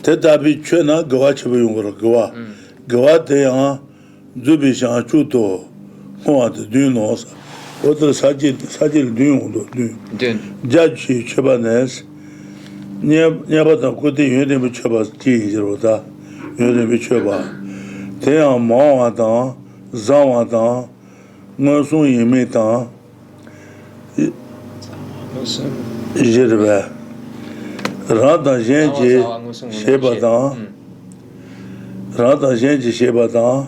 te ta bi chona ga choba yung ga te ya zu bi sha chu to ho de du no sa otro sajil du do du ja chi choba nes nya ba ta ko de yue de bi choba ji ro da yue de bi choba te ya ma wa da za wa da ngo su yi me ta jirbe rada jenji sheba da rada jenji sheba da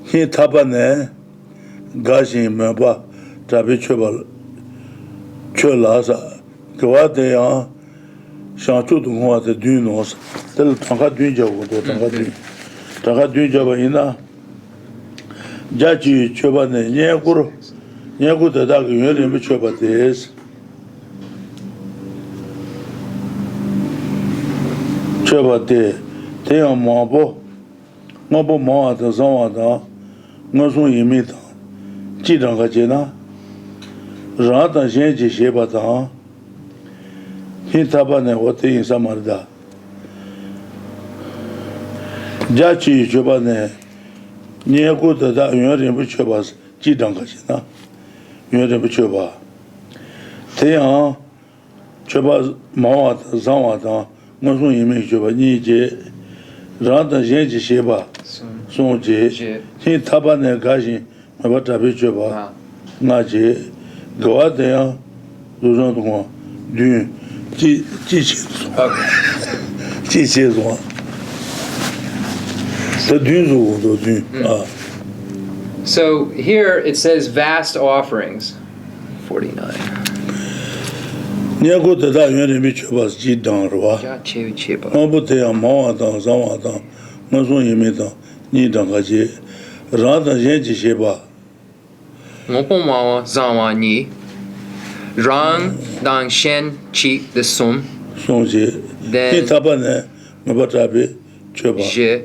hi taba ne gashi me ba tabi choba chola sa kwa de ya sha chu du ho de du no sa tel tanga du ja go do tanga du ja ba ina ja chi choba ne nye gu da da ge le me choba des choba de te ya ma bo ma da za wa da ngo su yi mi da ji dang ga je na ra da jen ji she ba da hi ta ba ne wo te yin sa ma da ja chi choba ne nye gu da da yue ren bu choba ji dang ga je na yue ren bu choba te ya choba ma wa da za wa da ngo su yi mi choba ni je ra da jen ji she ba son je hi ta ba ne ga shin ma ba ta bi choba nga je go de ya du zhong dong du ji che ji che zong de du zu do du So here it says vast offerings, 49. nya go de da yue ren bi choba ji dang ro wa Ja che che ba. ma bu te ya ma wa da za wa da ngo su yi mi da ni dang ga je ra da jen ji she ba Ngopo mawa zawa ni rang dang shen chi the sum son je Then- hi ta ba ne ma ba ta bi choba je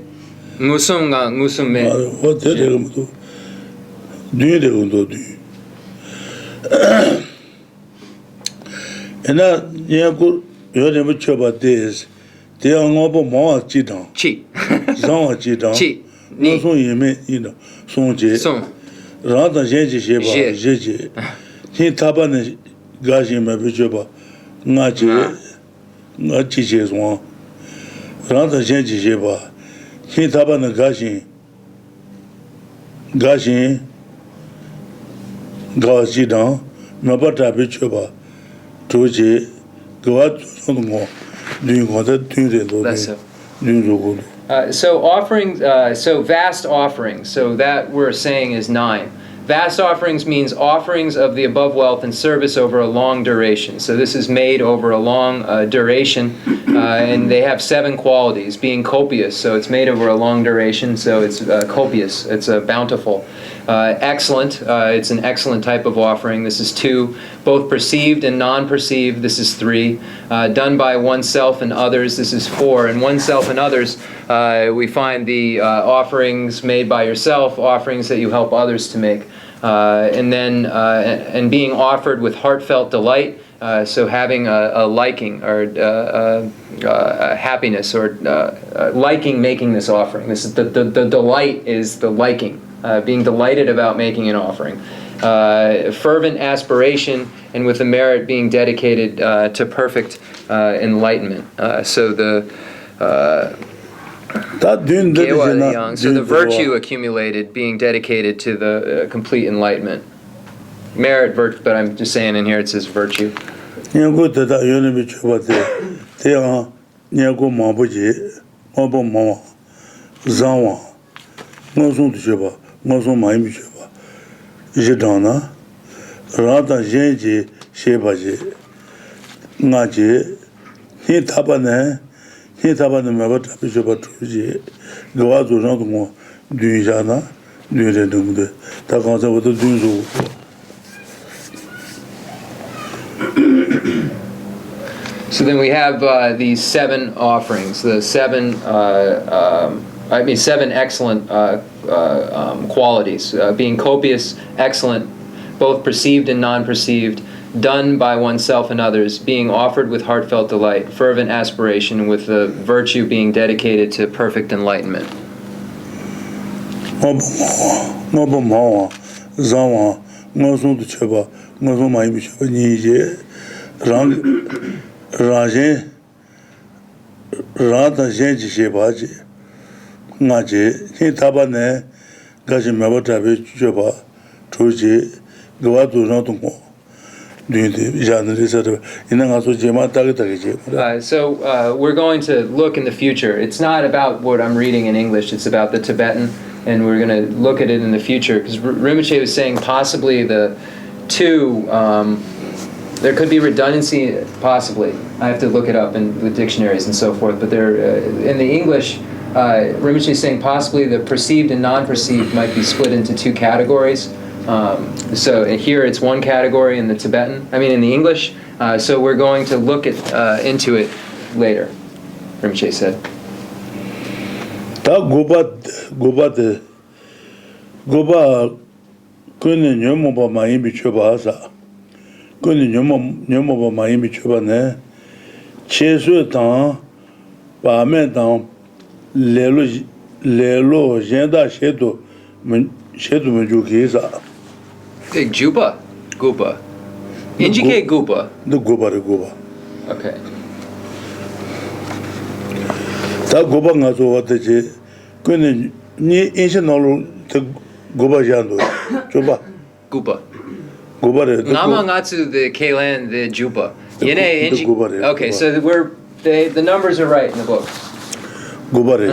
ngusum ga ngusum me o te de mo do du de do du ena nya go yo de mo choba des te ngo bo ma ji dang chi zang wa ji dang chi ni ni son yi me yi da son je sum ra da jen ji she ba Je. je je hi ta ba ne ga ji me bi choba nga je nga ji je zong ra da jen ji she ba hi ta ba ne ga ji ga ji dang me ba ta bi choba to je ga zo ngo du ngo da du de do That's so. du zo go So offerings, so vast offerings. So that we're saying is 9. Vast offerings means offerings of the above wealth and service over a long duration. So this is made over a long duration, and they have 7 qualities. Being copious, so it's made over a long duration, so it's copious. It's bountiful. Excellent. It's an excellent type of offering. This is 2. Both perceived and non-perceived. This is 3. Done by oneself and others. This is 4. And oneself and others, we find the offerings made by yourself, offerings that you help others to make, and then and being offered with heartfelt delight. So having a liking or happiness or liking making this offering. This is the delight is the liking. Being delighted about making an offering. fervent aspiration, and with the merit being dedicated to perfect enlightenment. So the virtue accumulated being dedicated to the complete enlightenment. Merit, but I'm just saying in here it says virtue. So then we have these 7 offerings, the 7 excellent qualities, being copious, excellent, both perceived and non-perceived, done by oneself and others, being offered with heartfelt delight, fervent aspiration, with the virtue being dedicated to perfect enlightenment. So we're going to look in the future. It's not about what I'm reading in English, it's about the Tibetan, and we're going to look at it in the future, because Rinpoche was saying possibly the 2, there could be redundancy, possibly. I have to look it up in the dictionaries and so forth, but there, in the English, Rinpoche is saying possibly the perceived and non-perceived might be split into 2 categories. So here it's 1 category in the Tibetan, in the English. So we're going to look into it later, Rinpoche said. Juba? Guba. Indicate Guba. The Guba. Okay. That Guba ngazo wataje. Kune ni inshinalu te Guba jando. Juba. Guba. Guba re. Nama ngatsu the Kailan the Juba. Yene Guba re. Okay, so the numbers are right in the book. Guba re.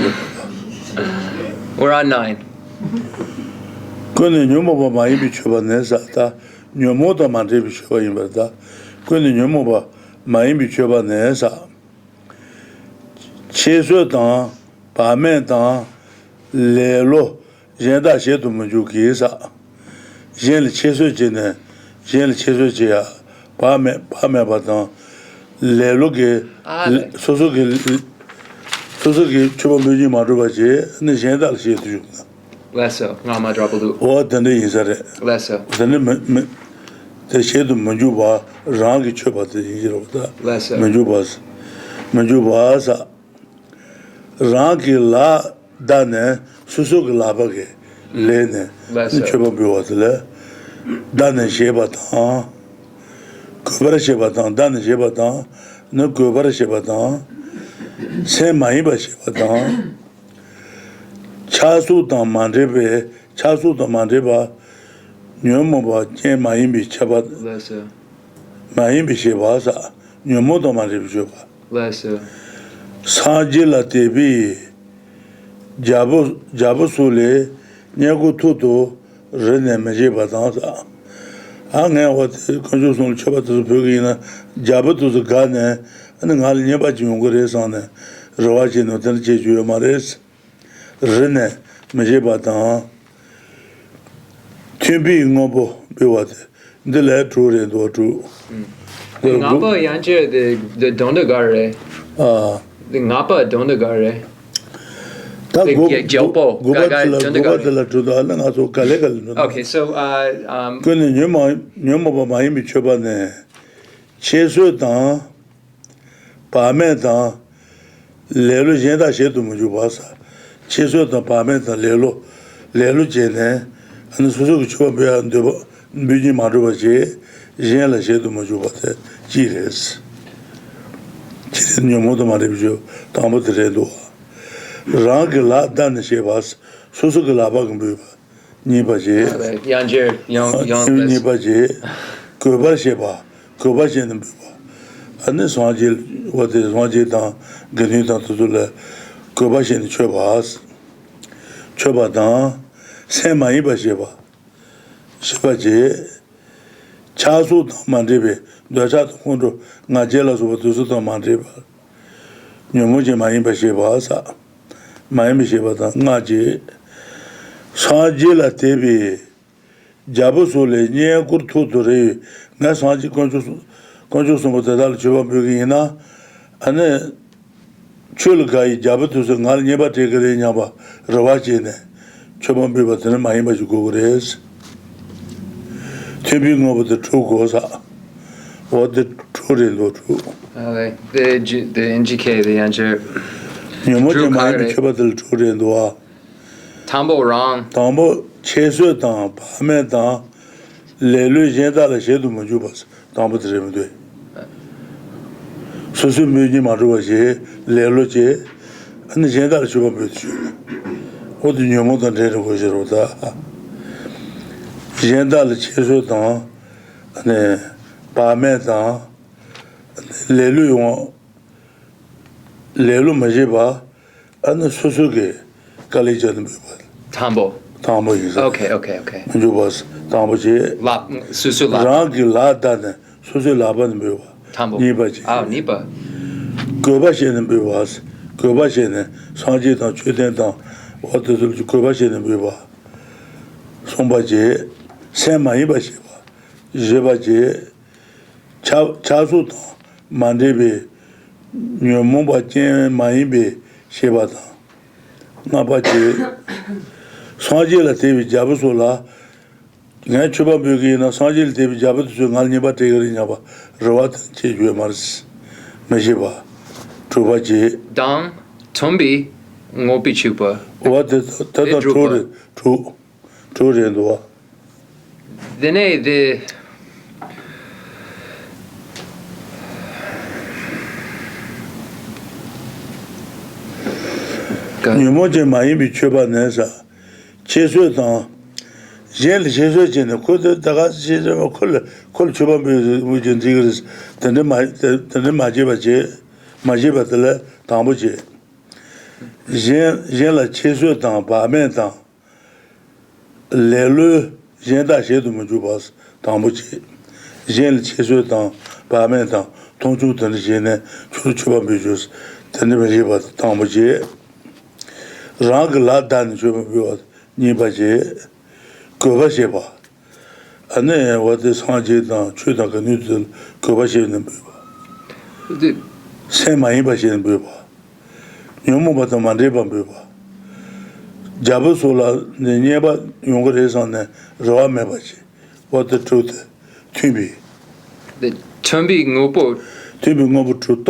We're on 9. Kune nyomo ba mai bi choba nesa ta nyomo da mande bi choba imba. Kune nyomo ba mai bi choba nesa. Cheso da pa men da le lo jen da she du mu ju ki sa. Jen le cheso jene, jen le cheso je ya pa me ba da le lo ge so ge choba mu ji ma ro ba je ne jen da she du. Lesso, Ngama Drapalu. What the is it? Lesso. The shade of Majuba, Rangi Chuba, the Hirota. Lesso. Majuba's Rangi La Dane, Susuk Labage, Lene, Chuba Buatele, Dane Shebatan, Kubara Shebatan, Dane Shebatan, no Kubara Shebatan, Saint Maiba Shebatan. Chasu da mandeba nyomo ba chen maimbi chabat Lesso. maimbi shebasa nyomo da mandebi choba Lesso. Saji la tebi jabu sule nyagu tutu rene meje batansa anga wat konjo sun choba tu pyogi jabu tu gane ane ngal nyeba jungore sane rawaji no tan jeju mares Rene, Majebatan, Timbi Ngobo, Biwate, the lad true and or true. Ngapa Yanche, the Dondagare. The Ngapa Dondagare. Okay, so Kun Nyoma Maimi Chobane, Chesu Dan, Pametan, Lelo Jenda Shetu Mujubasa. Cheso da Pamenta Lelo Jene, and the Suzuki Chobia and Biji Marubaji, Jen la Shedu Majubate, Gires. Nyomoto Maribjo, Tambo Redo. Rangla Dan Shevas, Susugalaba, Nibaji, Yanjir, Nibaji, Kuba Sheba, Kuba Jen. And this Wajil, what is Wajitan, Ganita to the Kubashin Chobas, Chobadan, Semaiba Sheba, Shebaji, Chasu Mandribe, Dajat Hundo, Najelas over to Suta Mandriba, Numuji Maimba Shebasa, Miami Shebata, Naji, Sajila Tebi, Jabusule, Nia Kurtuturi, Nasaji conscious of the Dal Chubabugina, and then Chulgai Jabatus and Nalneba take a Yaba, Ravachine, Chubabatan, Mahima Gores, tipping over the true goza, what the true real true. the NGK, the Yanjir. You must remind Chubatal true and Dua. Tambo wrong. Tambo, Chesutan, Pamenta, Lelu Jenda, the Shedu Majubas, Tambo Tremde. Susu Muji Maruaje, Leloche, and the Jenda Chuba Butu. What do you want to do with Rota? Jenda Chesutan, and Pamenta, Lelu Majeba, and the Susuke, Kalijan. Tambo. Tambo is Okay. Jubas, Tamboje, Susu Lap. Rangi Ladan, Susu Laban Buba. Tambo. Nibaji. Nipa. Gobashin Bubas, Gobashin, Sanji, Chudentan, what the Gobashin Buba. Sombaje, Sema Ibashiba, Jebaje, Chazutan, Mandebe, Nyumumba Jen, Maibe, Shebata. Nabaje, Sanji la TV Jabusola, Chuba Bugina, Sanji TV Jabus, Nalniba Tigrinaba, Rawat, Cheju Mars, Mejiba, Trubaji. Dang, Tumbi, Ngopi Chupa. What is Tata True and what? Then the Numoje Maimi Chuba Nessa, Chesutan, Jen Chesuin, could the Dagas call Chuba Mujin Tigris, then the Majiba Tele, Tamboje. Jen la Chesutan, Pamentan, Lelu, Jenda Shedu Mujubas, Tamboje. Jen Chesutan, Pamentan, Tonju Tanjene, Chuba Mujus, Tenemajiba, Tamboje. Rang la dan Chuba, Nibaje, Gobasheba. And then what is Hanji down, Chudak and Newton, Gobashin and Buba. Same Maibashin Buba. Yumubata Mandeba Buba. Jabusula, the neighbor, younger is on the Raw Mebachi. What the truth? Tubi. the Tumbi Ngopo. Tubi Nobu Truth.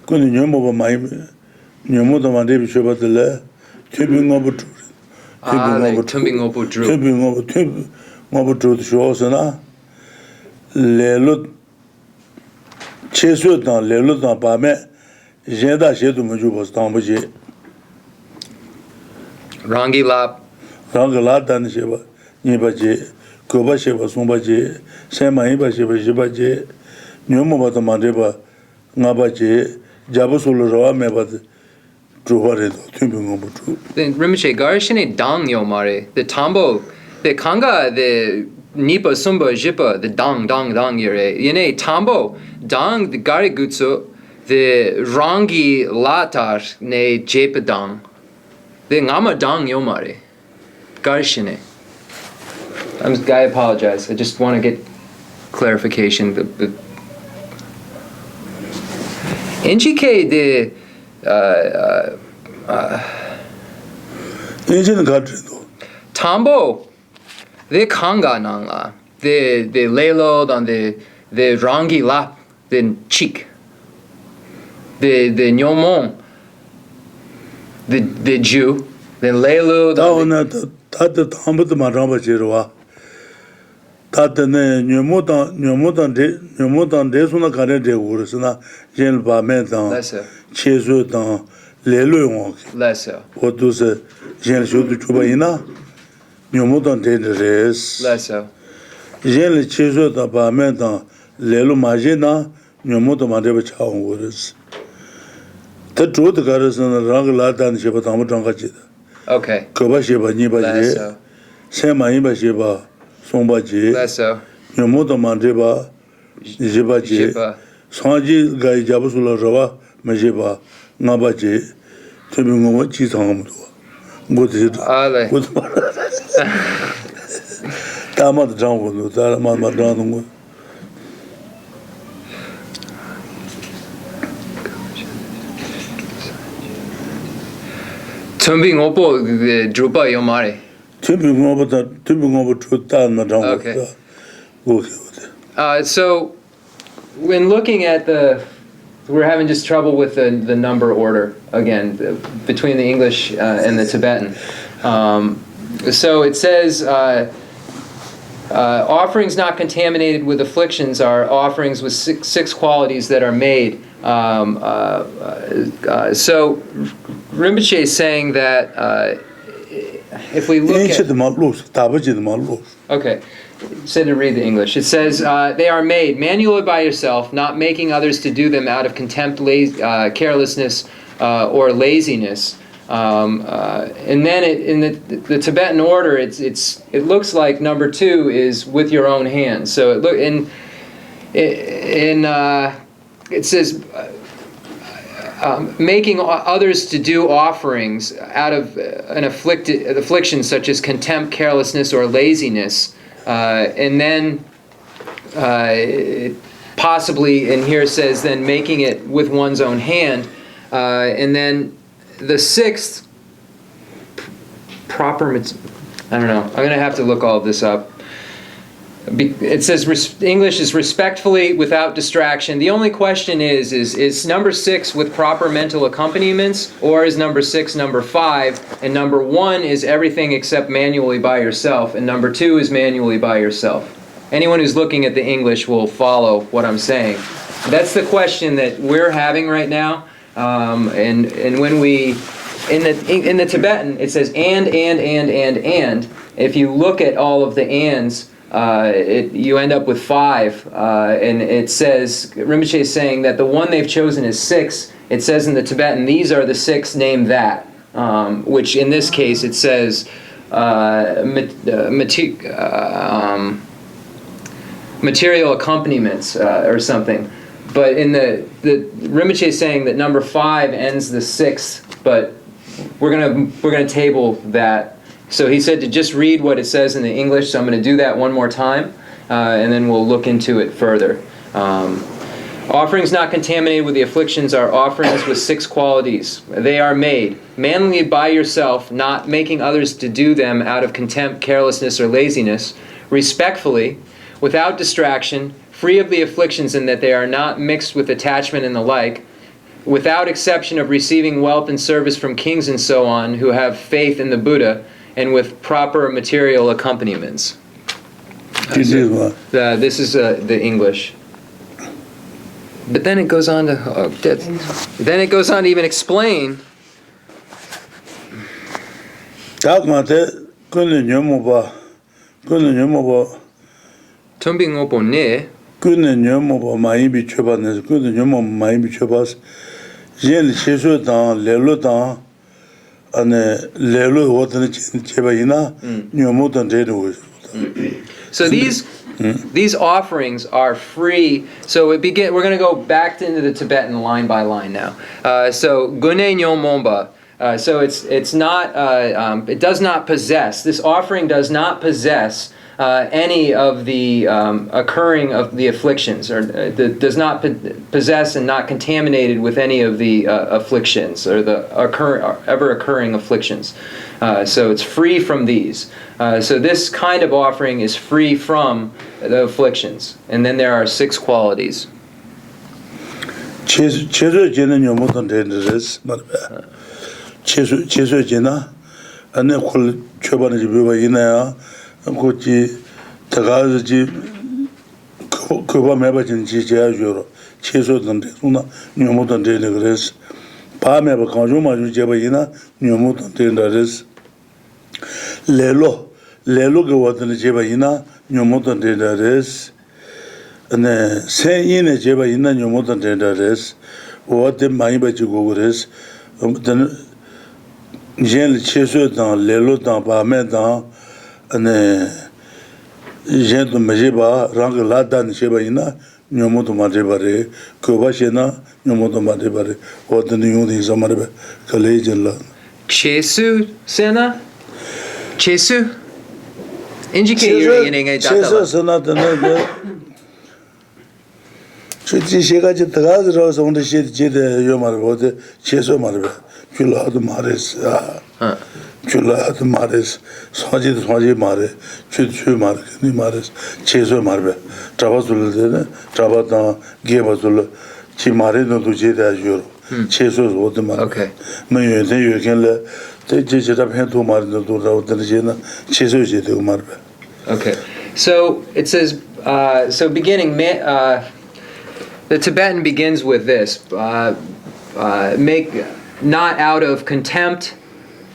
Couldn't Yumuba Maim, Yumuda Mandebi Chubatele, Tubi Nobu Truth. Tumbi Ngopo Drew. Tubi Nobu Truth shows and Lelut Chesutan, Lelutan Pame, Jenda Shedu Mujubas Tamboje, Rangi Lap. Rangalatan Sheba, Nibaje, Kobasheba, Sumbaje, Sema Ibasheba, Shibaje, Numubata Mandeba, Nabaje, Jabusul Rawa Mebat, Druharedo, Tubi Nobu Truth. Then Rinpoche Garishine Dang Yomare. The Tambo, the Kanga, the Nipa Sumba Jipa, the Dang Yere. Yene Tambo, Dang, the Gari Gutsu, the Rangi Latar, ne Jepa Dang. The Ngama Dang Yomare. Garishine. I apologize. I just want to get clarification. The NGK, the Engine Gadrido. Tambo, the Kanga Nangla, the Lelo, on the Rangi Lap, the Cheek, the Nyomon, the Jew, then Lelo, Tauna Tata Tambat Maramba Jirwa. 다때네 녀모단 대수나 가래 되고르스나 젠 바메단 Lesser. 체수단 레로용 Lesser. 어두세 젠 쇼도 주바이나 녀모단 데레스 Lesser. 젠 체수다 바메단 레로 마제나 녀모도 마데바 차오르스 더 조드 가르스나 랑글라단 셰바 담장가지 Okay. 그바 셰바 니바지 Lesser. 세마이바 셰바 송바지 Lesser. 녀모도 만데바 이제바지 Jipa. 상지 가이 잡수라 저와 메제바 나바지 태빙고 지상함도 뭐지 Ale. 뭐 다마도 장고도 다마마 다는 거 Tumbing opo drupa yomare. 태빙고 좋다는 장고 Okay. 오케이 So, when looking at we're having just trouble with the number order again between the English and the Tibetan. So it says, offerings not contaminated with afflictions are offerings with six qualities that are made. So Rinpoche is saying that if we look at... 인체도 말로 다버지도 말로 Okay, said to read the English. It says, they are made manually by yourself, not making others to do them out of contempt, carelessness, or laziness. And then in the Tibetan order, it looks like number 2 is with your own hands. So it says, making others to do offerings out of an affliction such as contempt, carelessness, or laziness. And then possibly in here says then making it with one's own hand. And then the 6th proper, I don't know, I'm going to have to look all of this up. It says English is respectfully without distraction. The only question is number 6 with proper mental accompaniments, or is number 6 number 5, and number 1 is everything except manually by yourself, and number 2 is manually by yourself. Anyone who's looking at the English will follow what I'm saying. That's the question that we're having right now. And when we in the Tibetan it says and. If you look at all of the ands, you end up with 5, and it says, Rinpoche is saying that the one they've chosen is 6. It says in the Tibetan, these are the 6 named that, which in this case it says material accompaniments or something. But in the Rinpoche is saying that number 5 ends the 6th, but we're gonna table that. So he said to just read what it says in the English, so I'm going to do that one more time, and then we'll look into it further. Offerings not contaminated with the afflictions are offerings with 6 qualities. They are made manly by yourself, not making others to do them out of contempt, carelessness, or laziness, respectfully, without distraction, free of the afflictions in that they are not mixed with attachment and the like, without exception of receiving wealth and service from kings and so on who have faith in the Buddha, and with proper material accompaniments. This is the English. But then it goes on to even explain. Tumbing opo ne. So these offerings are free. So we're going to go back into the Tibetan line by line now. So Gune Nyo Momba. So it's not. It does not possess. This offering does not possess any of the occurring of the afflictions, or does not possess and not contaminated with any of the afflictions or the ever occurring afflictions. So it's free from these. So this kind of offering is free from the afflictions. And then there are 6 qualities. Tagazi Kuba Mebajin Jiro, Cheso Tantuna, Numutan Degres, Pameba Kanjuma Jabaina, Numutan Dendres, Lelo Gawatan Jabaina, Numutan Dendres, and Saint in a Jabaina, Numutan Dendres, what the Maiba Jugores, then Jen Cheso Dan, Lelo Dan, Pamedan, and Jen to Majiba, Rangalada, Shebaina, Nyomoto Madebare, Kubashena, Nyomoto Madebare, what the new things are college and learn. Chesu Sena? Chesu? Indicate your meaning. Chesu Sena, the Nugget. She got the Gazros on the shit, Yomar, what the Chesu Marbe, Chula the Maris. Chula the Maris, Swaji Mare, Chu Mark, Nimaris, Cheso Marbe, Travasul, Travata, Gabazul, Chimare no to Jeda Juro, Chesos, what the Mar. Okay. May you can let the Jet up hand to Marino to the Jena, Cheso Jet Marbe. Okay. So it says, so beginning, the Tibetan begins with this make not out of contempt,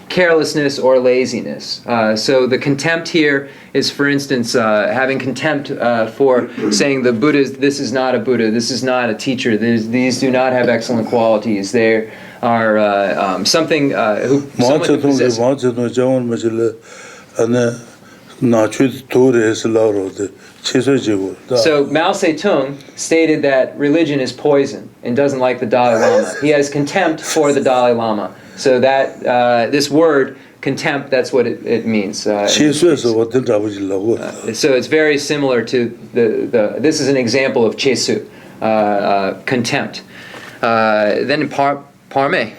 carelessness, or laziness. So the contempt here is, for instance, having contempt for saying the Buddha, this is not a Buddha, this is not a teacher, these do not have excellent qualities. They are something who possesses. So Mao Zedong stated that religion is poison and doesn't like the Dalai Lama. He has contempt for the Dalai Lama. So that this word contempt, that's what it means. So it's very similar to this is an example of chesu, contempt. Then in parme.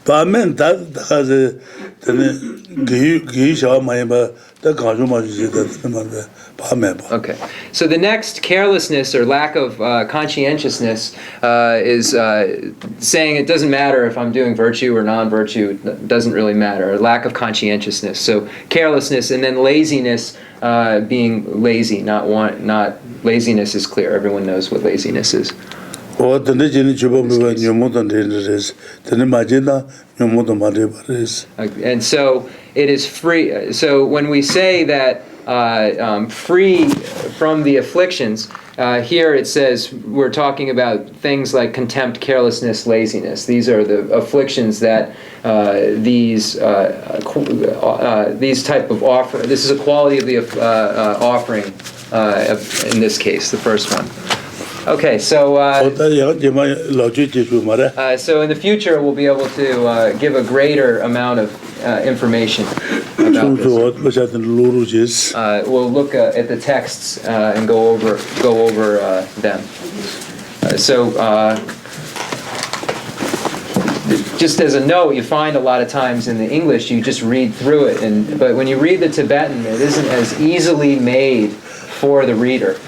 Parme, that has a Okay, so the next, carelessness or lack of conscientiousness, is saying it doesn't matter if I'm doing virtue or non-virtue, it doesn't really matter, lack of conscientiousness. So carelessness, and then laziness, being lazy, not laziness is clear, everyone knows what laziness is. And so it is free. So when we say that free from the afflictions, here it says we're talking about things like contempt, carelessness, laziness. These are the afflictions that these type of offer. This is a quality of the offering in this case, the first one. Okay, so so in the future we'll be able to give a greater amount of information about this. We'll look at the texts and go over them. Just as a note, you find a lot of times in the English you just read through it, but when you read the Tibetan, it isn't as easily made for the reader.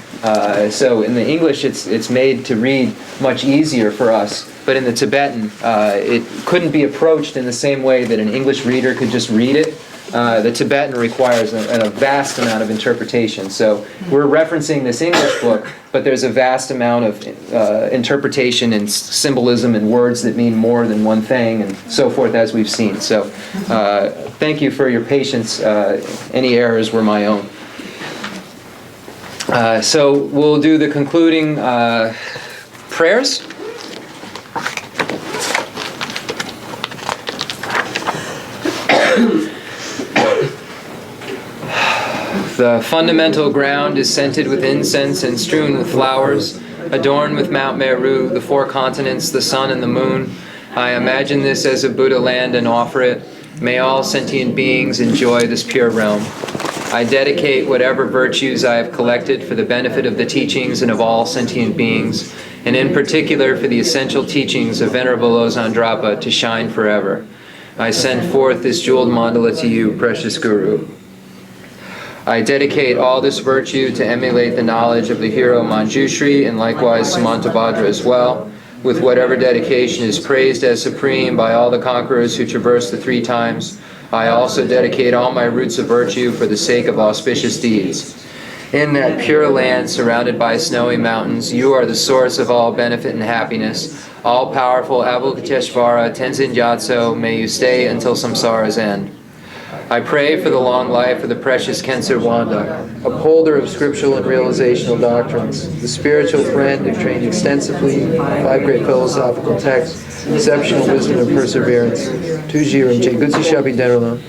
So in the English, it's made to read much easier for us, but in the Tibetan, it couldn't be approached in the same way that an English reader could just read it. The Tibetan requires a vast amount of interpretation. So we're referencing this English book, but there's a vast amount of interpretation and symbolism and words that mean more than one thing and so forth, as we've seen. So thank you for your patience. Any errors were my own. So we'll do the concluding prayers. The fundamental ground is scented with incense and strewn with flowers, adorned with Mount Meru, the four continents, the sun and the moon. I imagine this as a Buddha land and offer it. May all sentient beings enjoy this pure realm. I dedicate whatever virtues I have collected for the benefit of the teachings and of all sentient beings, and in particular for the essential teachings of Venerable Lobsang Drapa to shine forever. I send forth this jeweled mandala to you, precious Guru. I dedicate all this virtue to emulate the knowledge of the hero Manjushri and likewise Samantabhadra as well, with whatever dedication is praised as supreme by all the conquerors who traverse the three times. I also dedicate all my roots of virtue for the sake of auspicious deeds. In that pure land surrounded by snowy mountains, you are the source of all benefit and happiness. All-powerful Avalokiteshvara Tenzin Gyatso, may you stay until samsara's end. I pray for the long life of the precious Khensur Wanda, upholder of scriptural and realizational doctrines, the spiritual friend who trained extensively, 5 great philosophical texts, exceptional wisdom and perseverance. Tuji Rinpoche Gutsi Shabi Denrolon.